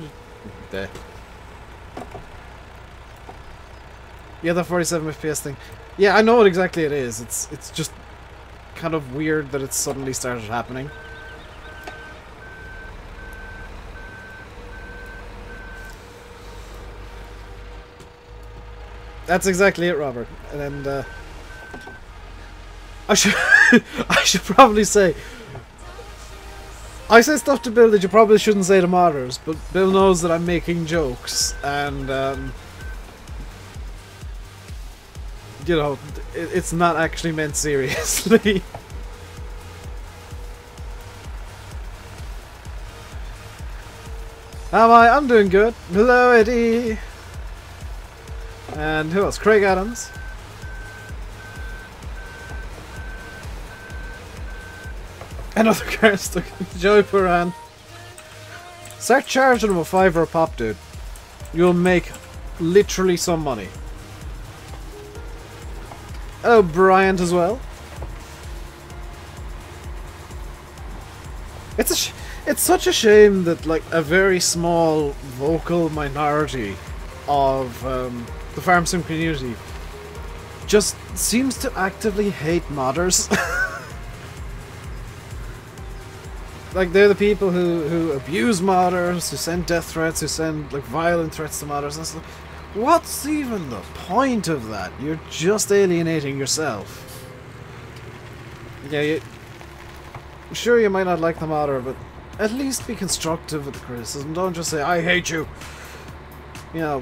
Yeah, the 47 FPS thing. Yeah, I know what exactly it is. It's just kind of weird that it's suddenly started happening. That's exactly it, Robert. And I should I should probably say, I say stuff to Bill that you probably shouldn't say to modders, but Bill knows that I'm making jokes, and you know, it's not actually meant seriously. How am I? I'm doing good. Hello, Eddie. And who else? Craig Adams. Another car stuck. Joey Puran. Start charging him a $5 a pop, dude. You'll make literally some money. Hello, Bryant as well. It's such a shame that like a very small vocal minority of the farm sim community just seems to actively hate modders. Like, they're the people who abuse modders, who send death threats, who send like violent threats to modders. And stuff. What's even the point of that? You're just alienating yourself. Yeah, sure, you might not like the modder, but at least be constructive with the criticism. Don't just say, I hate you. You know,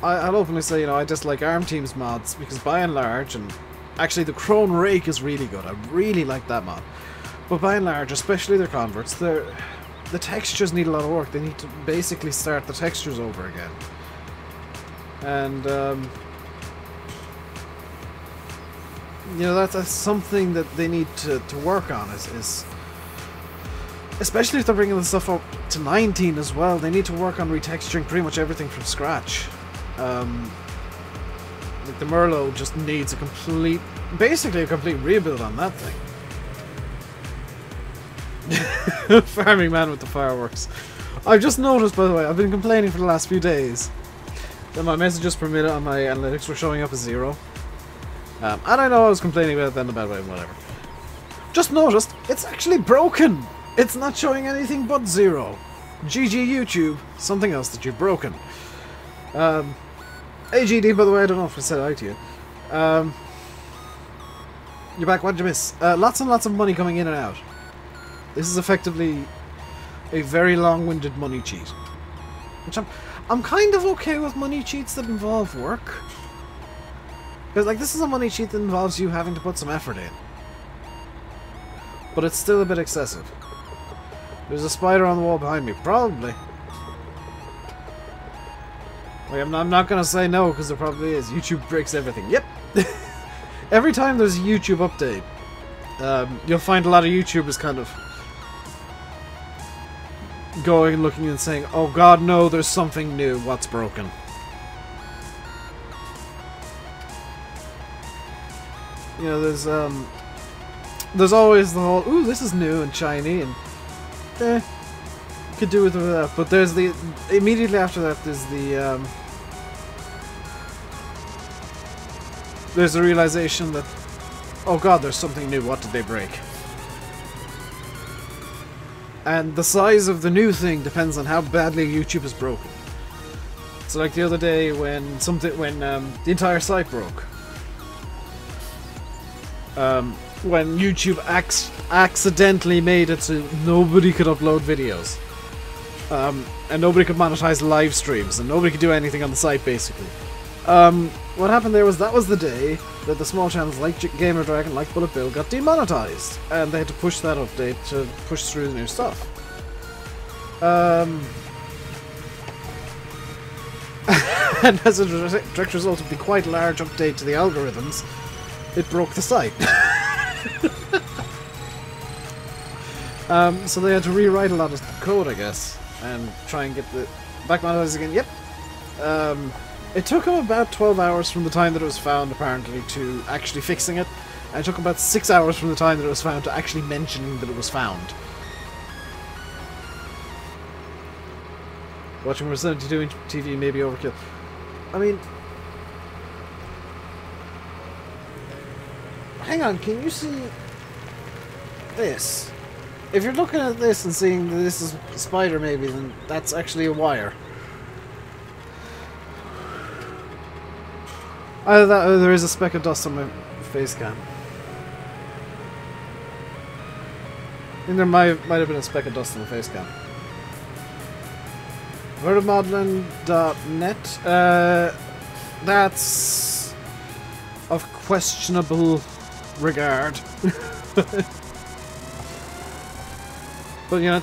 I'll openly say, you know, I dislike ARM Team's mods because by and large, and actually the Crone Rake is really good. I really like that mod. But by and large, especially their converts, the textures need a lot of work. They need to basically start the textures over again. And, you know, that's something that they need to work on, is especially if they're bringing the stuff up to 19 as well, they need to work on retexturing pretty much everything from scratch. Like the Merlot just needs basically a complete rebuild on that thing. Farming man with the fireworks. I've just noticed, by the way, I've been complaining for the last few days that my messages per minute on my analytics were showing up as 0. And I know I was complaining about that in a bad way, whatever. Just noticed, it's actually broken! It's not showing anything but 0. GG YouTube, something else that you've broken. AGD, by the way, I don't know if I said hi to you. You're back, what did you miss? Lots and lots of money coming in and out. This is effectively a very long-winded money cheat. Which I'm kind of okay with money cheats that involve work. Because, like, this is a money cheat that involves you having to put some effort in. But it's still a bit excessive. There's a spider on the wall behind me. Probably. Like, I'm not gonna say no, because there probably is. YouTube breaks everything. Yep! Every time there's a YouTube update, you'll find a lot of YouTubers kind of going and looking and saying, oh god, no, there's something new. What's broken? You know, there's always the whole, ooh, this is new and shiny, and could do with it without. But there's the immediately after that there's the realization that, oh god, there's something new. What did they break? And the size of the new thing depends on how badly YouTube is broken. So like the other day when the entire site broke. When YouTube accidentally made it so nobody could upload videos. And nobody could monetize live streams, and nobody could do anything on the site basically. What happened there was that was the day that the small channels like Gamer Dragon, like Bullet Bill got demonetized, and they had to push that update to push through the new stuff. And as a direct result of the quite large update to the algorithms, it broke the site. So they had to rewrite a lot of code, I guess, and try and get the back monetized again. Yep. It took them about 12 hours from the time that it was found, apparently, to actually fixing it. And it took about 6 hours from the time that it was found to actually mentioning that it was found. Watching for 72-inch TV may be overkill. I mean... Hang on, can you see this? If you're looking at this and seeing that this is a spider maybe, then that's actually a wire. Either that or there is a speck of dust on my face cam. And there might have been a speck of dust on the face cam. Vertimodeling.net. That's of questionable regard. But you know,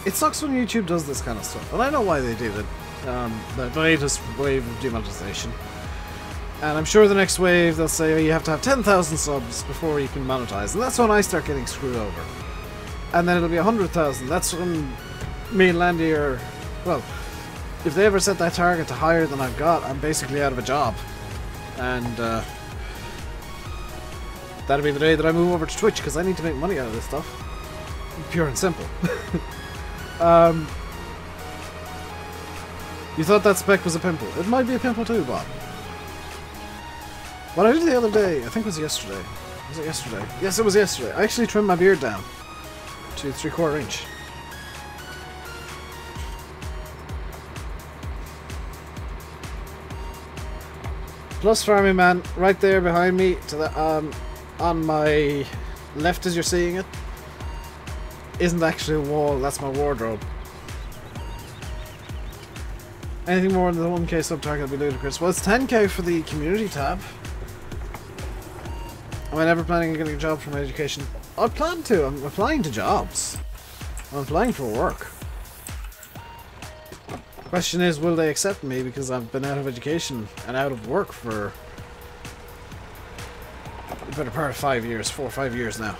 it sucks when YouTube does this kind of stuff, and I know why they did it. The latest wave of demonetization, and I'm sure the next wave they'll say, oh, you have to have 10,000 subs before you can monetize, and that's when I start getting screwed over. And then it'll be 100,000. That's when me and Landy are, well, if they ever set that target to higher than I've got, I'm basically out of a job, and that'll be the day that I move over to Twitch because I need to make money out of this stuff. Pure and simple. You thought that speck was a pimple. It might be a pimple too, Bob. What I did the other day, I think it was yesterday. Was it yesterday? Yes, it was yesterday. I actually trimmed my beard down to 3/4 inch. Plus Farming Man, right there behind me, to the on my left as you're seeing it, isn't actually a wall, that's my wardrobe. Anything more than the 1k sub target would be ludicrous. Well, it's 10k for the community tab. Am I never planning on getting a job from education? I plan to. I'm applying to jobs. I'm applying for work. Question is, will they accept me because I've been out of education and out of work for the better part of 5 years, 4 or 5 years now.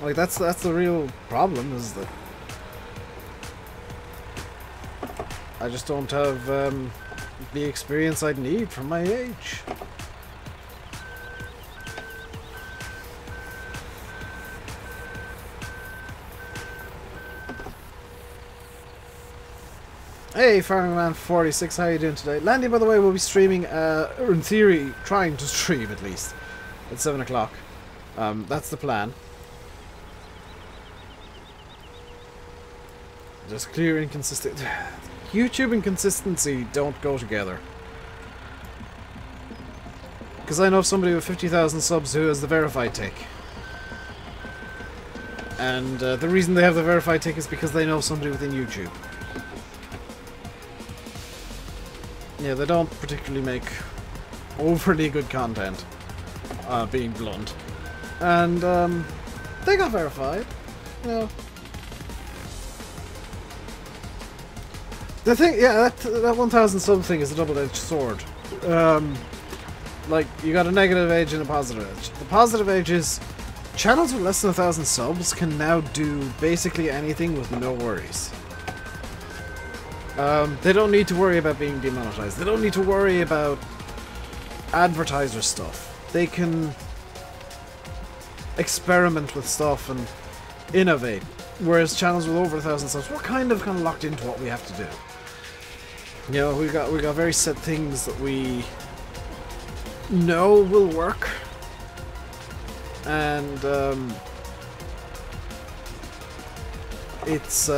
Like that's the real problem, is that I just don't have the experience I'd need for my age. Hey, Farming Man 46, how are you doing today? Landy, by the way, will be streaming, or in theory, trying to stream at least, at 7 o'clock. That's the plan. Just clear inconsistent. YouTube and consistency don't go together. Because I know somebody with 50,000 subs who has the verified tick. And the reason they have the verified tick is because they know somebody within YouTube. Yeah, they don't particularly make overly good content, being blunt. And they got verified, you know. The thing, yeah, that 1,000 sub thing is a double-edged sword. Like, you got a negative edge and a positive edge. The positive edge is channels with less than 1,000 subs can now do basically anything with no worries. They don't need to worry about being demonetized. They don't need to worry about advertiser stuff. They can experiment with stuff and innovate. Whereas channels with over 1,000 subs, we're kind of locked into what we have to do. You know, we got very set things that we know will work, and it's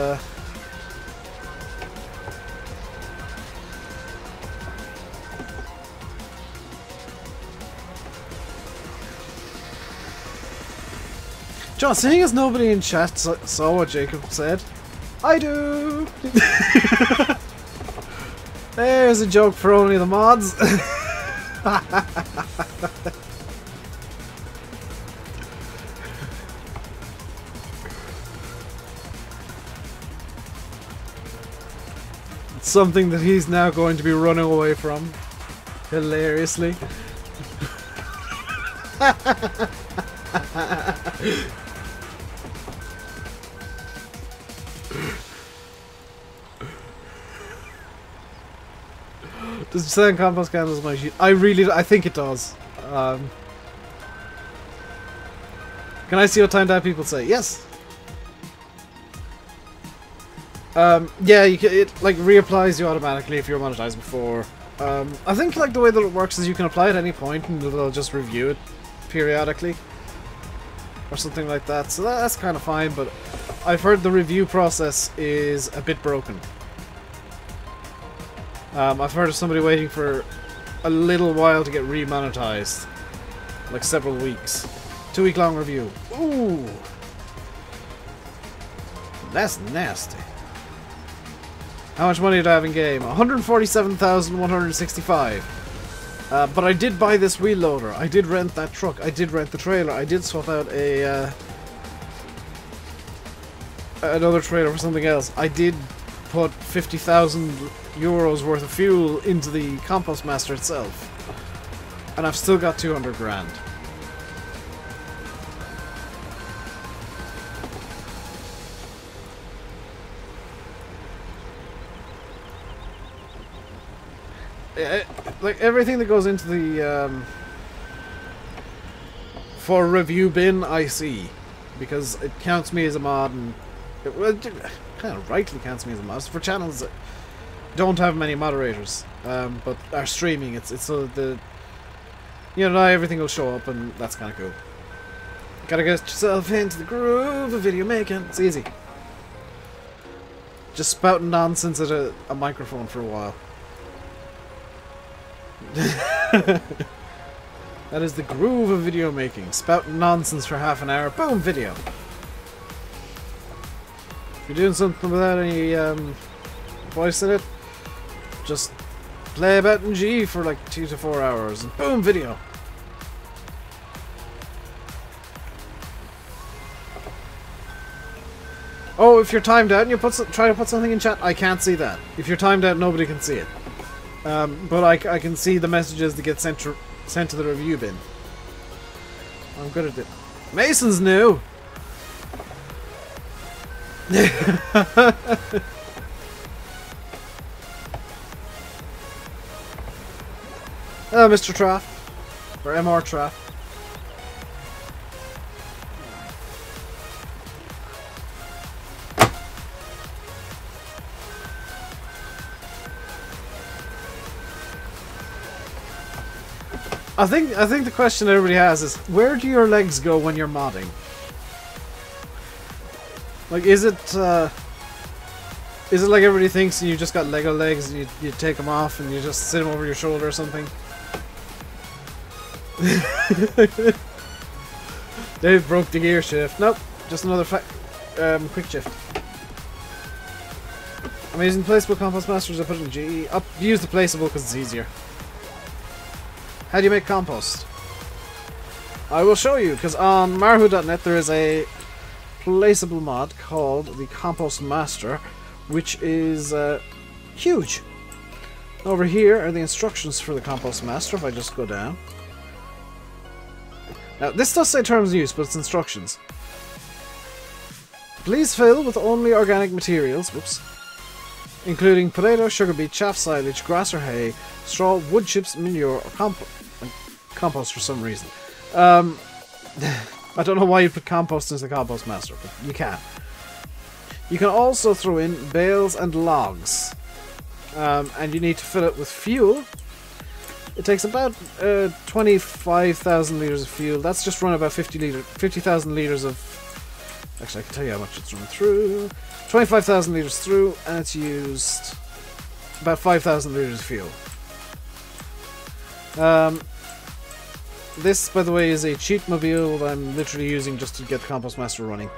John, seeing as nobody in chat saw what Jacob said, I do! There's a joke for only the mods. It's something that he's now going to be running away from. Hilariously. Does it say compost candles my sheet? I think it does. Can I see what timed out people say? Yes. Yeah, it like reapplies you automatically if you're monetized before. I think like the way that it works is you can apply at any point and they'll just review it periodically or something like that. So that's kind of fine, but I've heard the review process is a bit broken. I've heard of somebody waiting for a little while to get remonetized. Like several weeks. 2-week long review. Ooh! That's nasty. How much money do I have in game? 147,165. But I did buy this wheel loader. I did rent that truck. I did rent the trailer. I did swap out a another trailer for something else. I did put 50,000 euros worth of fuel into the compost master itself, and I've still got 200 grand. Like everything that goes into the for review bin, I see, because it counts me as a mod, and it kind of rightly counts me as a mod. So for channels that don't have many moderators, but are streaming, it's so the not everything will show up, and that's kind of cool. Gotta get yourself into the groove of video making. It's easy. Just spouting nonsense at a microphone for a while. That is the groove of video making. Spouting nonsense for half an hour. Boom, video. If you're doing something without any voice in it, just play about in G for like 2 to 4 hours and boom, video. Oh, if you're timed out and you try to put something in chat, I can't see that. If you're timed out, nobody can see it. But I can see the messages that get sent to the review bin. I'm good at it. Mason's new! Hello, Mr. Traff. Or MR Traff. I think the question everybody has is, where do your legs go when you're modding? Like, is it like everybody thinks and you just got Lego legs and you take them off and you just sit them over your shoulder or something? Dave broke the gear shift. Nope, just another quick shift. I'm using placeable compost masters. I put it in GE. I'll use the placeable because it's easier. How do you make compost? I will show you, because on marhu.net there is a placeable mod called the Compost Master, which is huge. Over here are the instructions for the Compost Master, if I just go down. Now, this does say terms of use, but it's instructions. Please fill with only organic materials, whoops, including potato, sugar beet, chaff, silage, grass or hay, straw, wood chips, manure, or compost for some reason. I don't know why you put compost into the compost master, but you can. You can also throw in bales and logs. And you need to fill it with fuel. It takes about 25,000 litres of fuel. That's just run about 50,000 litres of... Actually, I can tell you how much it's run through. 25,000 litres through, and it's used about 5,000 litres of fuel. This, by the way, is a cheat mobile that I'm literally using just to get the compost master running.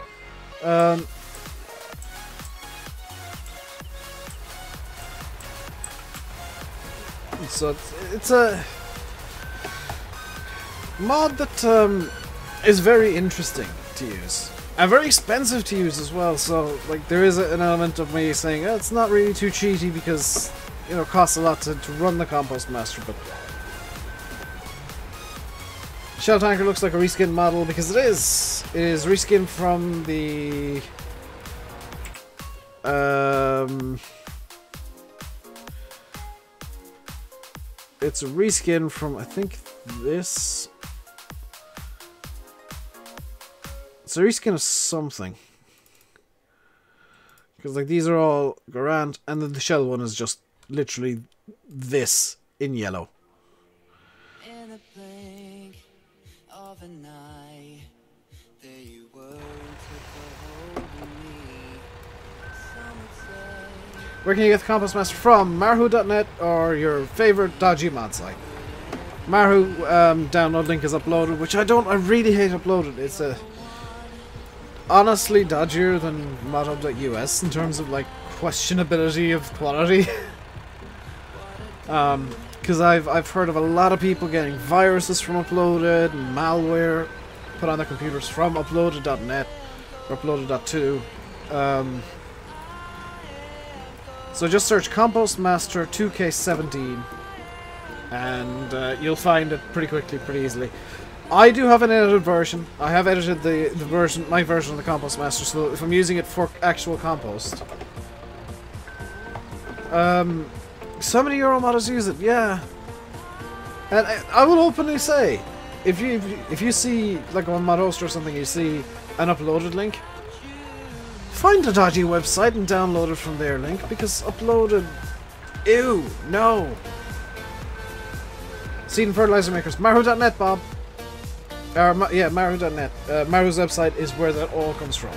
So it's a mod that is very interesting to use and very expensive to use as well. So like there is an element of me saying oh, it's not really too cheaty because you know it costs a lot to run the compost master. But Shell Tanker looks like a reskin model because it is. It is reskin from the it's a reskin from, I think, this. It's a reskin of something. Because, like, these are all grand, and then the shell one is just literally this in yellow. In a blink of an eye, there you were, took a hold of me. Some would say... Where can you get the Compost Master from? Marhu.net or your favorite dodgy mod site. Marhu download link is uploaded, which I really hate uploaded. It's honestly dodgier than modhub.us in terms of like questionability of quality. Because I've heard of a lot of people getting viruses from uploaded and malware put on their computers from uploaded.net or uploaded.to. So just search Compost Master 2K17 and you'll find it pretty quickly, pretty easily. I do have an edited version. I have edited my version of the Compost Master, so if I'm using it for actual compost. So many Euro modders use it, yeah. And I will openly say, if you see like on ModHoster or something, you see an uploaded link, find a dodgy website and download it from their link, because uploaded... Ew, no. Seed and fertilizer makers. Marhu.net, Bob. Yeah, Marhu.net. Marhu's website is where that all comes from.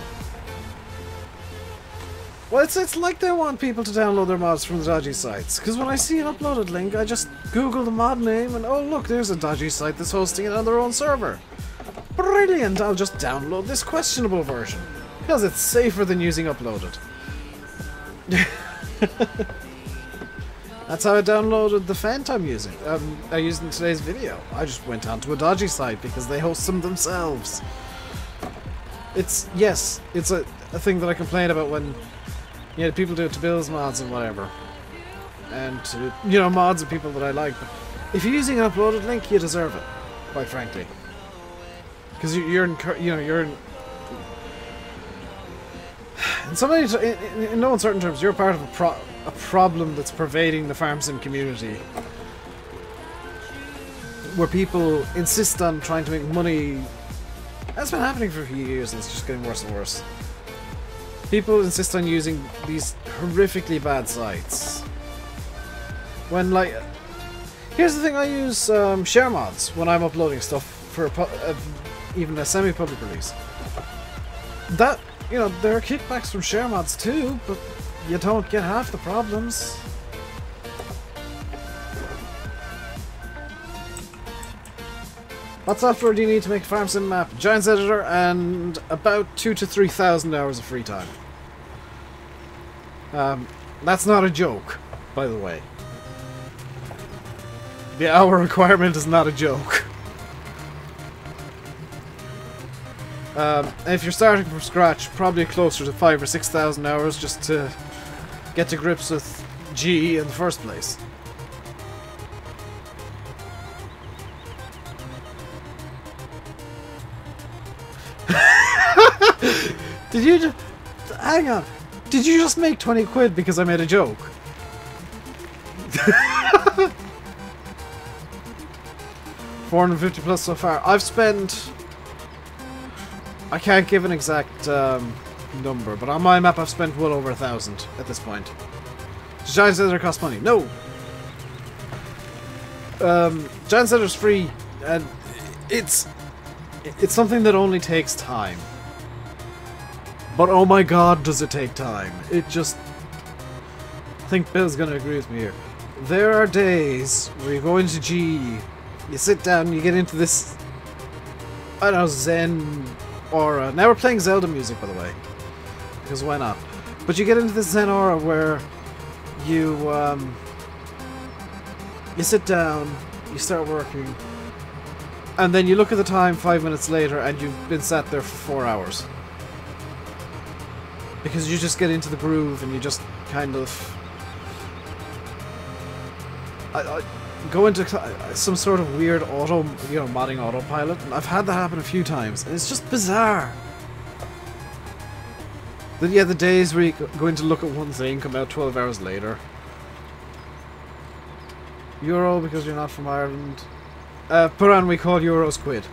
Well, it's like they want people to download their mods from the dodgy sites. Because when I see an uploaded link, I just Google the mod name and, oh look, there's a dodgy site that's hosting it on their own server. Brilliant! I'll just download this questionable version. Because it's safer than using uploaded. That's how I downloaded the font I'm using. I used in today's video. I just went onto a dodgy site because they host them themselves. It's a thing that I complain about when people do it to Bill's mods and whatever. And to, mods of people that I like. But if you're using an uploaded link, you deserve it, quite frankly. Because you're in no uncertain terms, you're part of a problem that's pervading the farm sim community, where people insist on trying to make money. That's been happening for a few years, and it's just getting worse and worse. People insist on using these horrifically bad sites. When, like, here's the thing: I use share mods when I'm uploading stuff for even a semi-public release. That. There are kickbacks from share mods too, but you don't get half the problems. What software do you need to make a farm sim map? Giants editor and about 2,000 to 3,000 hours of free time. That's not a joke, by the way. The hour requirement is not a joke. If you're starting from scratch, probably closer to 5,000 or 6,000 hours just to get to grips with GE in the first place. Did you just... Hang on. Did you just make 20 quid because I made a joke? 450 plus so far. I've spent... I can't give an exact number, but on my map I've spent well over 1,000 at this point. Giant Settler costs money. No! Giant Settler's free, and it's something that only takes time. But oh my god, does it take time. It just... I think Bill's gonna agree with me here. There are days where you go into G, you sit down, you get into this... I don't know, Zen aura. Now we're playing Zelda music, by the way. Because why not? But you get into this Zen aura where you, you sit down, you start working, and then you look at the time 5 minutes later and you've been sat there for 4 hours. Because you just get into the groove and you just kind of... I go into some sort of weird modding autopilot, and I've had that happen a few times, and it's just bizarre. Yeah, the days where you go in to look at one thing, come out 12 hours later. Euro because you're not from Ireland. Put on, we call euros quid.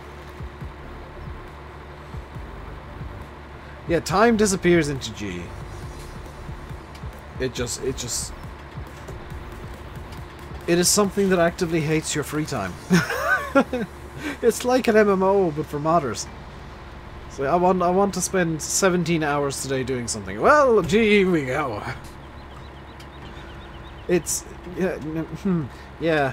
Yeah, time disappears into G. It is something that actively hates your free time. It's like an MMO, but for modders. So I want to spend 17 hours today doing something. Well, gee, we go. It's... yeah.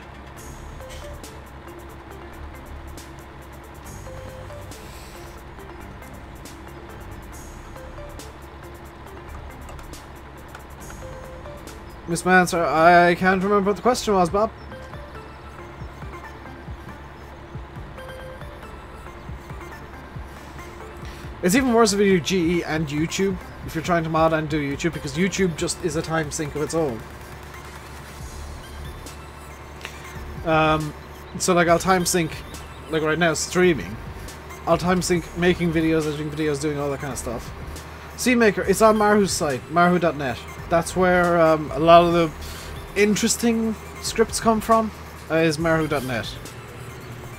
Miss Manser, I can't remember what the question was, Bob. It's even worse if you do GE and YouTube, if you're trying to mod and do YouTube, because YouTube just is a time sink of its own. So like I'll time sync, like right now streaming, I'll time sync making videos, editing videos, doing all that kind of stuff. SeaMaker, it's on Marhu's site, marhu.net. That's where a lot of the interesting scripts come from, is marhu.net.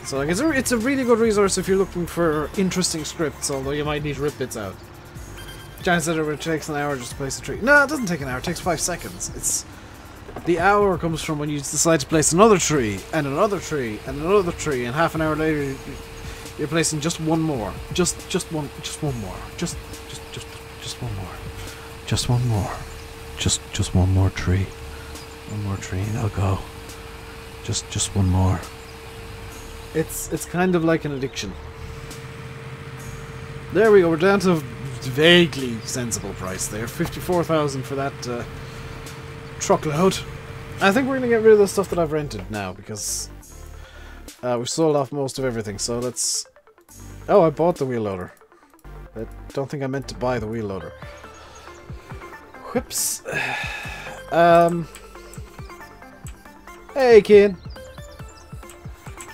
So like it's a really good resource if you're looking for interesting scripts, although you might need to rip bits out. Giant said it takes an hour just to place a tree. No, it doesn't take an hour, it takes 5 seconds. It's the hour comes from when you decide to place another tree, and another tree, and another tree, and half an hour later you're placing just one more. Just one more. Just one more. Just one more. Just one more tree. One more tree and I'll go. Just one more. It's kind of like an addiction. There we go, we're down to a vaguely sensible price there. 54,000 for that truckload. I think we're gonna get rid of the stuff that I've rented now because we've sold off most of everything, so let's... Oh, I bought the wheel loader. I don't think I meant to buy the wheel loader. Whoops. Hey, kid.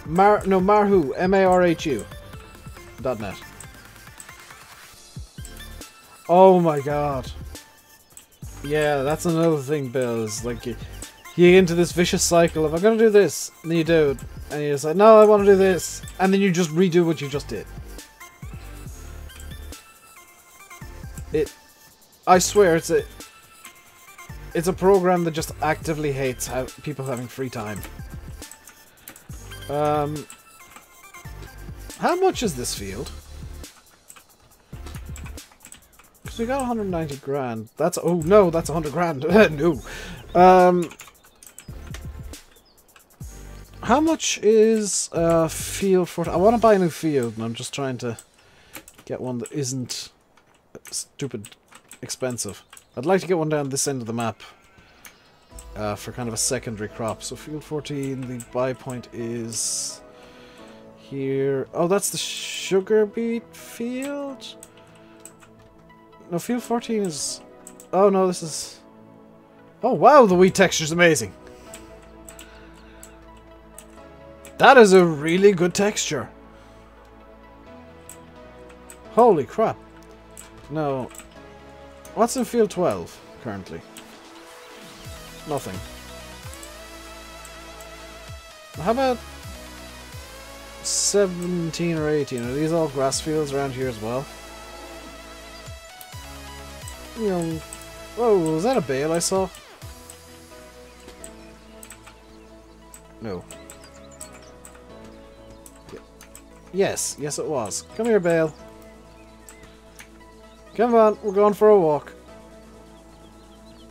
Marhu, M-A-R-H-U .net. Oh my god. Yeah, that's another thing, Bill, is like you get into this vicious cycle of I'm gonna do this, and then you do it, and you decide, no, I want to do this, and then you just redo what you just did. I swear, it's a program that just actively hates people having free time. How much is this field? Because we got 190 grand. That's... Oh, no, that's 100 grand. No. How much is field for... I want to buy a new field, and I'm just trying to get one that isn't stupid expensive. I'd like to get one down this end of the map for kind of a secondary crop. So field 14, the buy point is here. Oh, that's the sugar beet field? No, field 14 is... Oh, no, this is... Oh, wow, the wheat texture's amazing. That is a really good texture. Holy crap. No. What's in field 12 currently? Nothing. How about... 17 or 18. Are these all grass fields around here as well? You know, whoa, was that a bale I saw? No. Yes, yes it was. Come here, bale. Come on, we're going for a walk.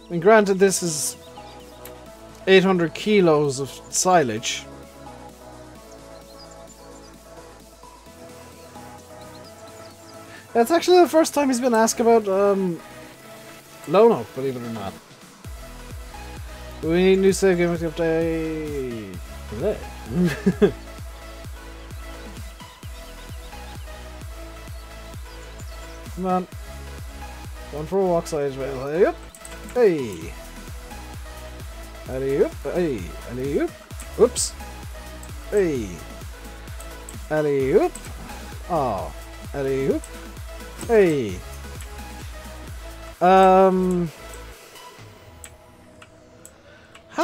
I mean, granted, this is 800 kilos of silage. It's actually the first time he's been asked about Lono, believe it or not. We need new save game with the update today. Come on. Going for a walk sideways. Hey up. Hey. Alley up. Hey. Alley up. Oops. Hey. Alley up. Oh. Alley up. Hey. How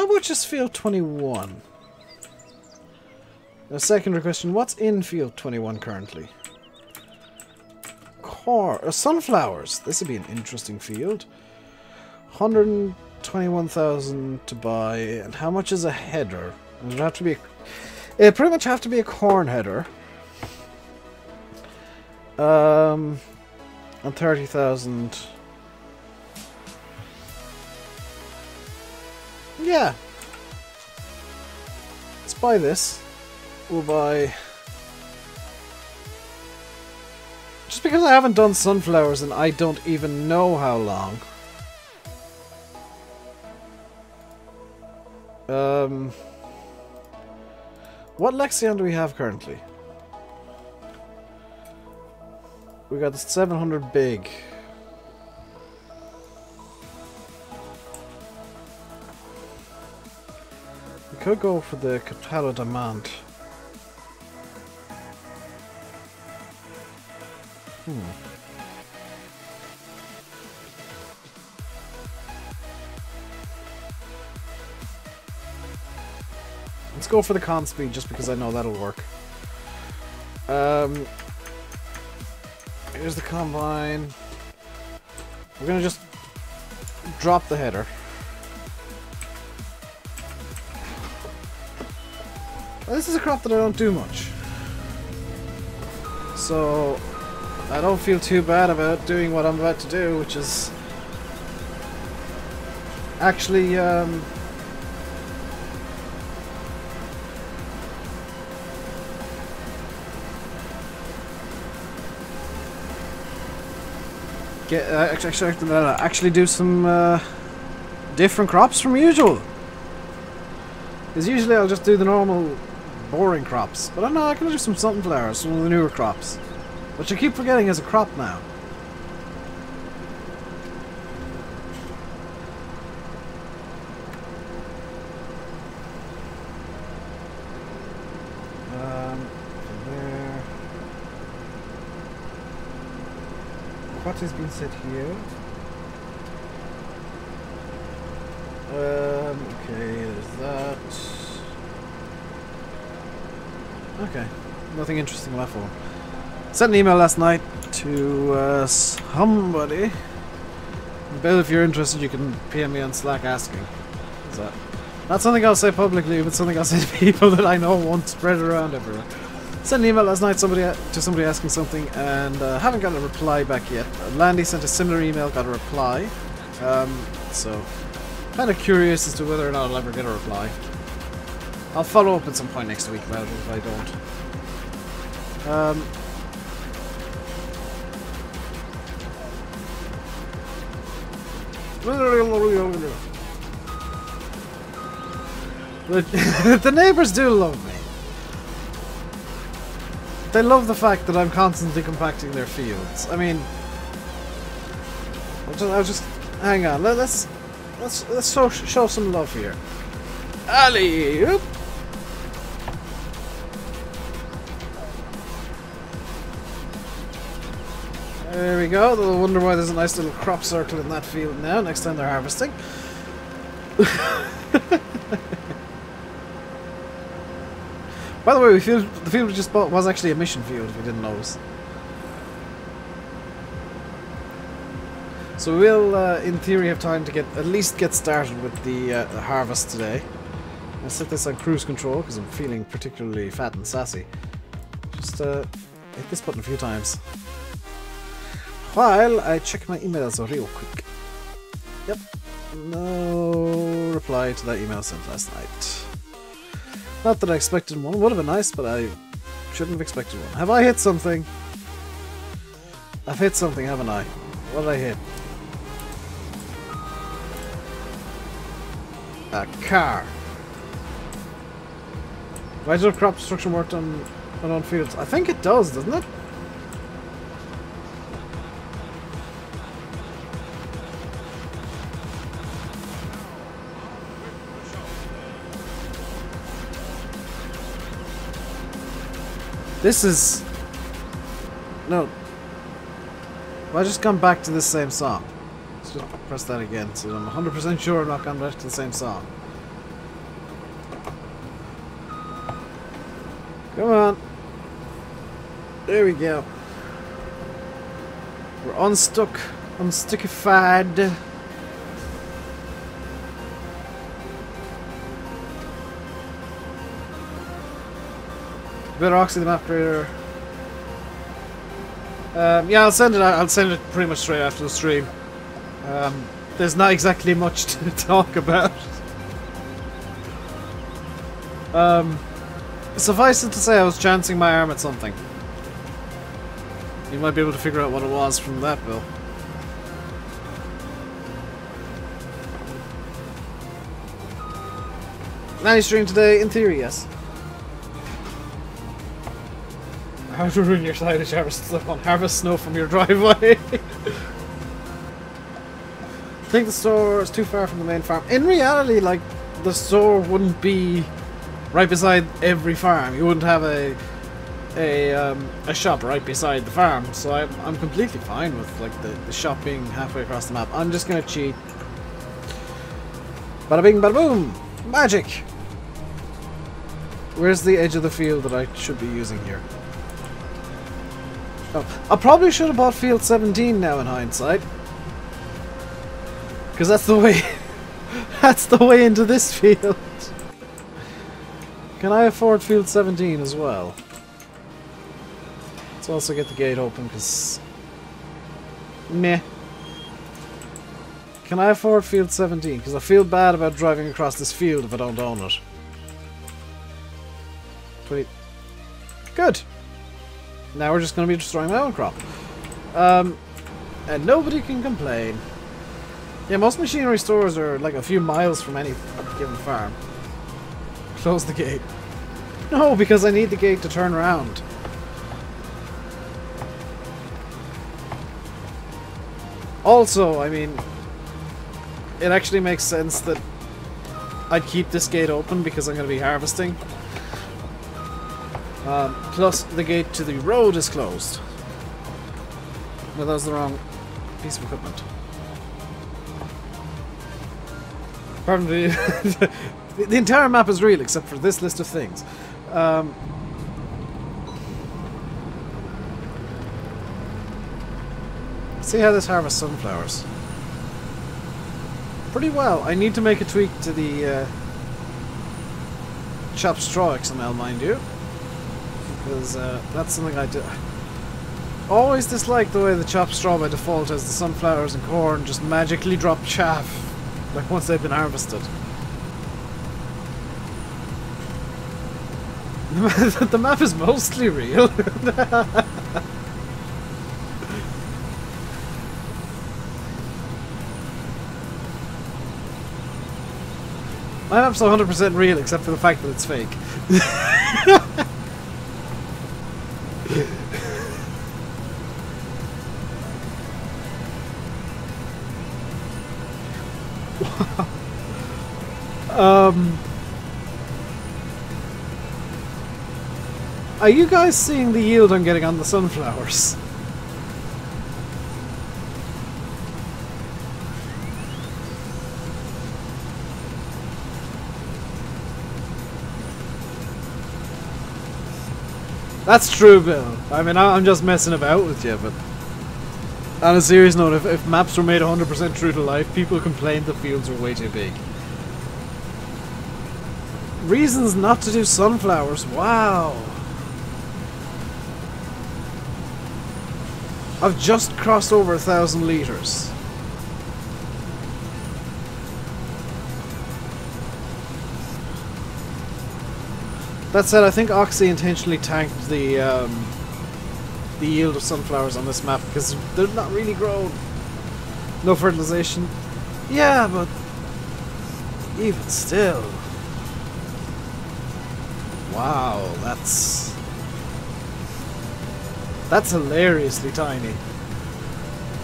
much is field 21? A secondary question, what's in field 21 currently? Sunflowers. This would be an interesting field. 121,000 to buy. And how much is a header? It would have to be it pretty much have to be a corn header. And 30,000. Yeah. Let's buy this. We'll buy... Just because I haven't done sunflowers and I don't even know how long. What Lexion do we have currently? We got the 700 big. We could go for the Catalo Demand. Let's go for the con speed just because I know that'll work. Here's the combine. We're gonna just drop the header. This is a crop that I don't do much, so I don't feel too bad about doing what I'm about to do, which is actually actually do some different crops from usual. Because usually I'll just do the normal boring crops, but I know I can do some sunflowers, some of the newer crops, which I keep forgetting is a crop now. From there. What has been said here? Okay, there's that. Okay, nothing interesting left for him. Sent an email last night to somebody. Bill, if you're interested, you can PM me on Slack asking. Is that not something I'll say publicly, but something I'll say to people that I know won't spread it around everywhere. Sent an email last night to somebody asking something, and haven't got a reply back yet. Landy sent a similar email, got a reply. So kind of curious as to whether or not I'll ever get a reply. I'll follow up at some point next week about it if I don't. The neighbours do love me. They love the fact that I'm constantly compacting their fields. I mean, I'll just hang on. Let's show some love here. Alley-oop! There we go. They'll wonder why there's a nice little crop circle in that field now, next time they're harvesting. By the way, the field we just bought was actually a mission field, if you didn't notice. So we'll, in theory, have time to at least get started with the harvest today. I'll set this on cruise control because I'm feeling particularly fat and sassy. Just hit this button a few times. While I check my emails real quick. Yep. No reply to that email sent last night. Not that I expected one. Would have been nice, but I shouldn't have expected one. Have I hit something? I've hit something, haven't I? What did I hit? A car. Why does crop destruction work on fields? I think it does, doesn't it? This is... No. Well, I just come back to this same song. Let's just press that again so I'm 100% sure I'm not going back to the same song. Come on. There we go. We're unstuck. Unstickified. Better Oxy the map creator. Yeah, I'll send it out. I'll send it pretty much straight after the stream. There's not exactly much to talk about. Suffice it to say, I was chancing my arm at something. You might be able to figure out what it was from that, Bill. Nanny stream today, in theory, yes. How to ruin your silage harvest slip on harvest snow from your driveway. I think the store is too far from the main farm. In reality, like, the store wouldn't be right beside every farm. You wouldn't have a shop right beside the farm. So I'm completely fine with like the shop being halfway across the map. I'm just gonna cheat. Bada bing, bada boom! Magic! Where's the edge of the field that I should be using here? Oh, I probably should have bought field 17 now in hindsight. Because that's the way... that's the way into this field. Can I afford field 17 as well? Let's also get the gate open, because... Meh. Can I afford field 17? Because I feel bad about driving across this field if I don't own it. 20... Good! Now we're just going to be destroying my own crop. And nobody can complain. Yeah, most machinery stores are like a few miles from any given farm. Close the gate. No, because I need the gate to turn around. Also, I mean, it actually makes sense that I'd keep this gate open because I'm going to be harvesting. Plus, the gate to the road is closed. No, that was the wrong piece of equipment. Pardon me. The entire map is real except for this list of things. See how this harvests sunflowers. Pretty well. I need to make a tweak to the chopped straw XML, mind you. Because that's something I do. Always dislike the way the chopped straw by default has the sunflowers and corn just magically drop chaff, like once they've been harvested. The map is mostly real. My map's 100% real except for the fact that it's fake. Are you guys seeing the yield I'm getting on the sunflowers? That's true, Bill. I mean, I'm just messing about with you, but on a serious note, if maps were made 100% true to life, people complained the fields were way too big. Reasons not to do sunflowers. Wow. I've just crossed over 1,000 litres. That said, I think Oxy intentionally tanked the yield of sunflowers on this map because they're not really grown. No fertilization. Yeah, but even still. Wow, that's hilariously tiny.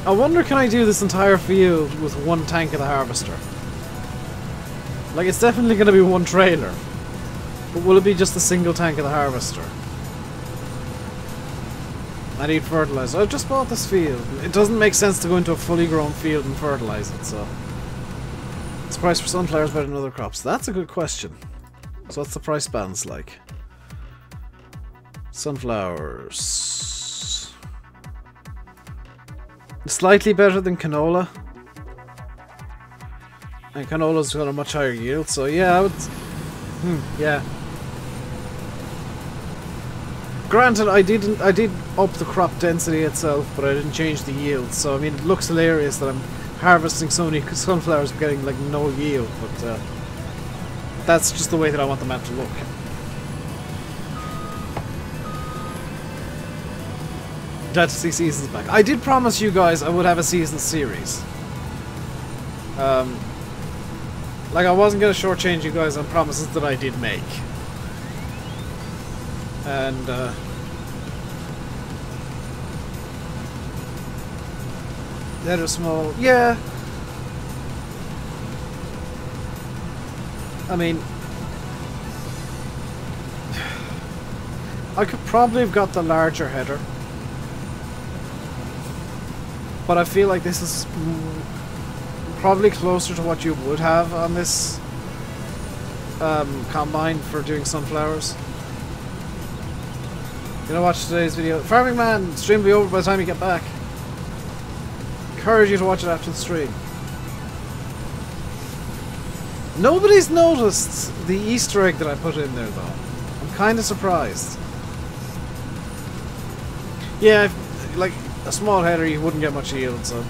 I wonder, can I do this entire field with one tank of the harvester? Like, it's definitely going to be one trailer. But will it be just a single tank of the harvester? I need fertilizer. I've just bought this field. It doesn't make sense to go into a fully grown field and fertilize it, so... What's the price for sunflowers better than other crops? That's a good question. So what's the price balance like? Sunflowers. Slightly better than canola. And canola's got a much higher yield, so yeah, I would... yeah. Granted, I did up the crop density itself, but I didn't change the yield, so I mean, it looks hilarious that I'm harvesting so many sunflowers getting like no yield, but that's just the way that I want the map to look. Glad to see seasons back. I did promise you guys I would have a season series. Like, I wasn't going to shortchange you guys on promises that I did make. And, that are small. Yeah. I mean, I could probably have got the larger header. But I feel like this is probably closer to what you would have on this combine for doing sunflowers. You know, watch today's video. Farming Man, stream will be over by the time you get back. Encourage you to watch it after the stream. Nobody's noticed the Easter egg that I put in there, though. I'm kind of surprised. Yeah, if, like a small header, you wouldn't get much yield, so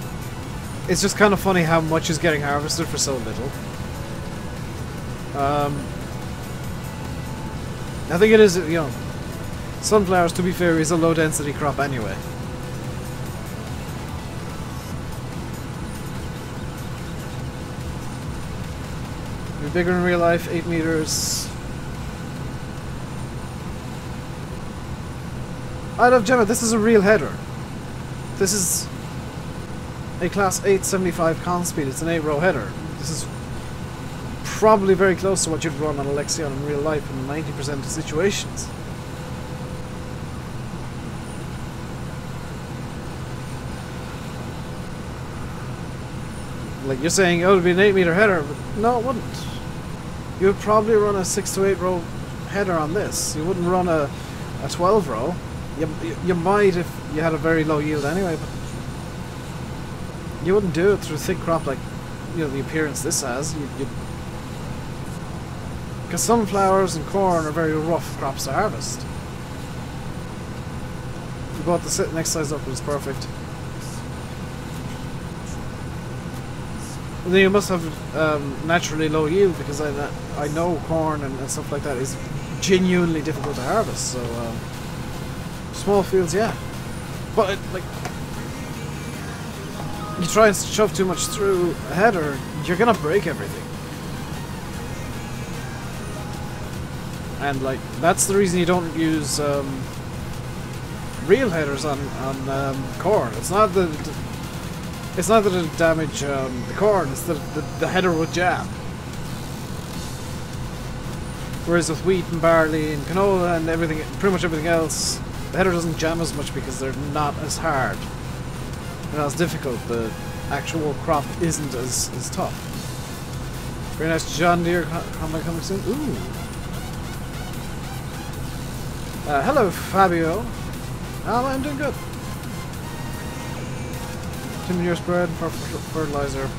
it's just kind of funny how much is getting harvested for so little. I think it is, you know, sunflowers, to be fair, is a low density crop anyway. Be bigger in real life, 8 meters. I love Gemma, this is a real header. This is a class 875 con speed, it's an 8-row header. This is probably very close to what you'd run on a Lexion in real life in 90% of situations. Like, you're saying, oh, it would be an 8-meter header, but no, it wouldn't. You would probably run a 6 to 8 row header on this. You wouldn't run a 12 row. You might if you had a very low yield anyway, but you wouldn't do it through thick crop like, you know, the appearance this has. Because sunflowers and corn are very rough crops to harvest. You bought the next size up, it was perfect. Well, then you must have naturally low yield, because I know corn and stuff like that is genuinely difficult to harvest. So small fields, yeah. But like, you try and shove too much through a header, you're gonna break everything. And like, that's the reason you don't use real headers on corn. It's not that it damage the corn, it's that the header would jam. Whereas with wheat and barley and canola and everything, pretty much everything else, the header doesn't jam as much because they're not as hard. They're not as difficult. The actual crop isn't as tough. Very nice John Deere combine coming soon. Ooh. Hello, Fabio. I'm doing good. Timber spread for fertilizer.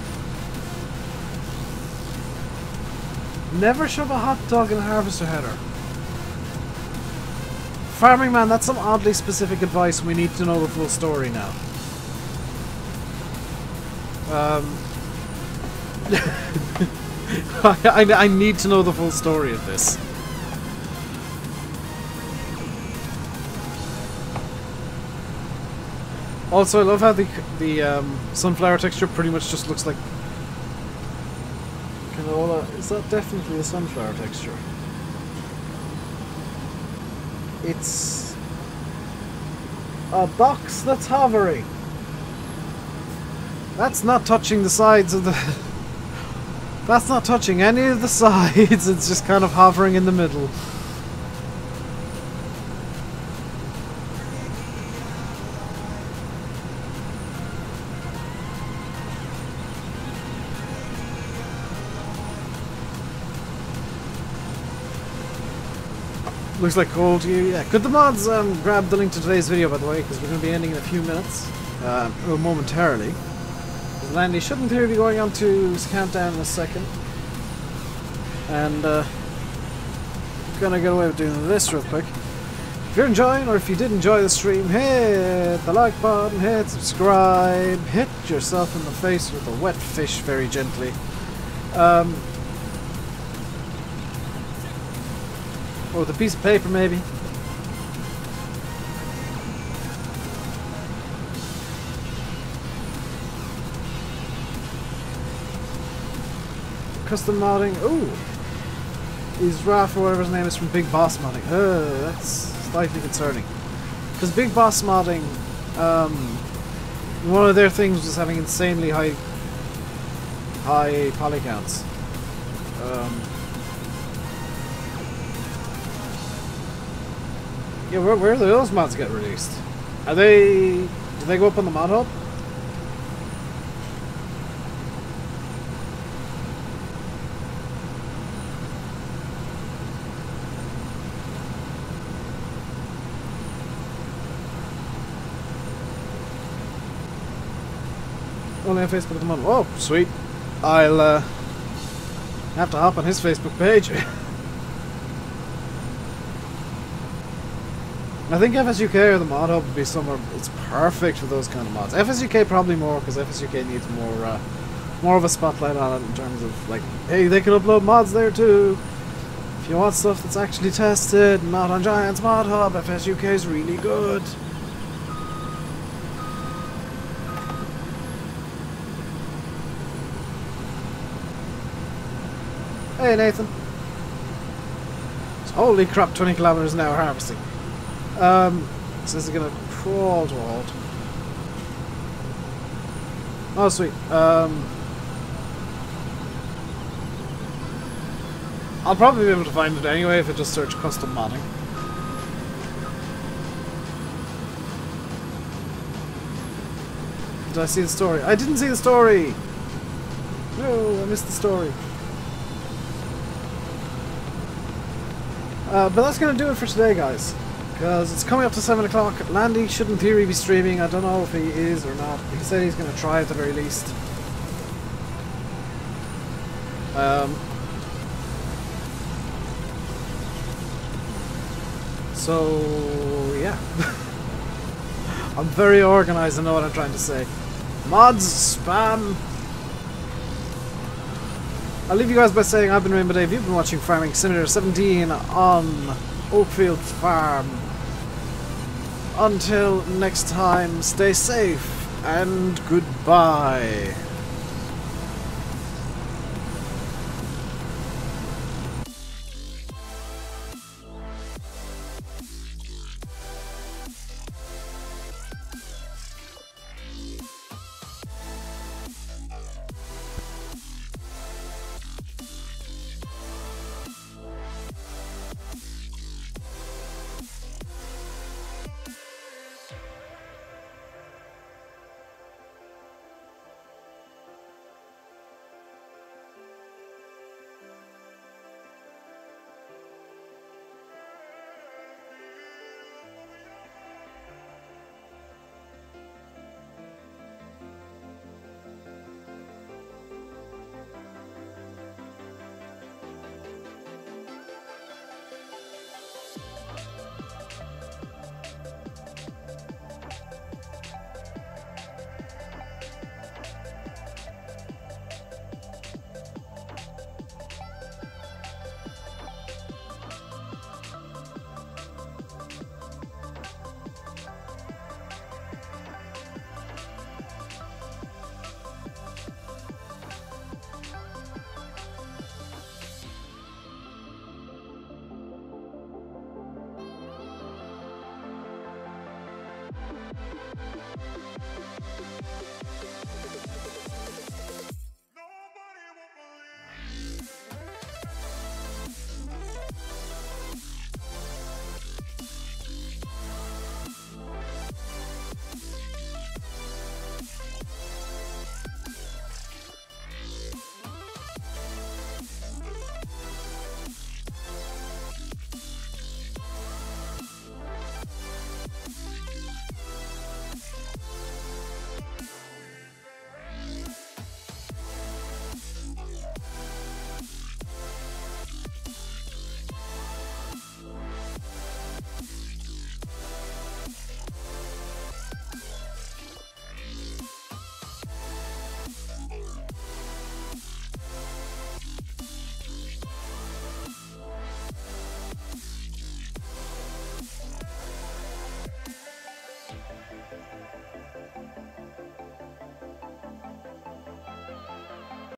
Never shove a hot dog in a harvester header. Farming man, that's some oddly specific advice. We need to know the full story now. I need to know the full story of this. Also, I love how the sunflower texture pretty much just looks like canola. Is that definitely a sunflower texture? It's a box that's hovering. That's not touching the sides of the... That's not touching any of the sides. It's just kind of hovering in the middle. Looks like cold to you. Yeah. Could the mods grab the link to today's video, by the way, because we're going to be ending in a few minutes, momentarily. Landy should in theory be going on to his countdown in a second, and gonna get away with doing this real quick. If you're enjoying, or if you did enjoy the stream, hit the like button, hit subscribe, hit yourself in the face with a wet fish very gently. Or with a piece of paper, maybe. Custom modding. Ooh! Is Raph or whatever his name is from Big Boss modding. That's slightly concerning. Because Big Boss modding, one of their things was having insanely high poly counts. Yeah, where do those mods get released? Do they go up on the mod hub? Only on Facebook at the moment. Oh, sweet. I'll have to hop on his Facebook page. I think FSUK or the mod hub would be somewhere. It's perfect for those kind of mods. FSUK probably more, because FSUK needs more of a spotlight on it in terms of like, hey, they can upload mods there too. If you want stuff that's actually tested, not on Giant's mod hub, FSUK is really good. Hey Nathan. Holy crap, 20 kilometers an hour harvesting. So this is gonna crawl to a halt. Oh sweet. I'll probably be able to find it anyway if I just search custom modding. Did I see the story? I didn't see the story! No, I missed the story. But that's going to do it for today, guys. Because it's coming up to 7 o'clock. Landy should in theory be streaming. I don't know if he is or not. He said he's going to try at the very least. So, yeah. I'm very organised, I know what I'm trying to say. Mods, spam. I'll leave you guys by saying I've been RainbowDave. You've been watching Farming Simulator 17 on Oakfield Farm. Until next time, stay safe and goodbye.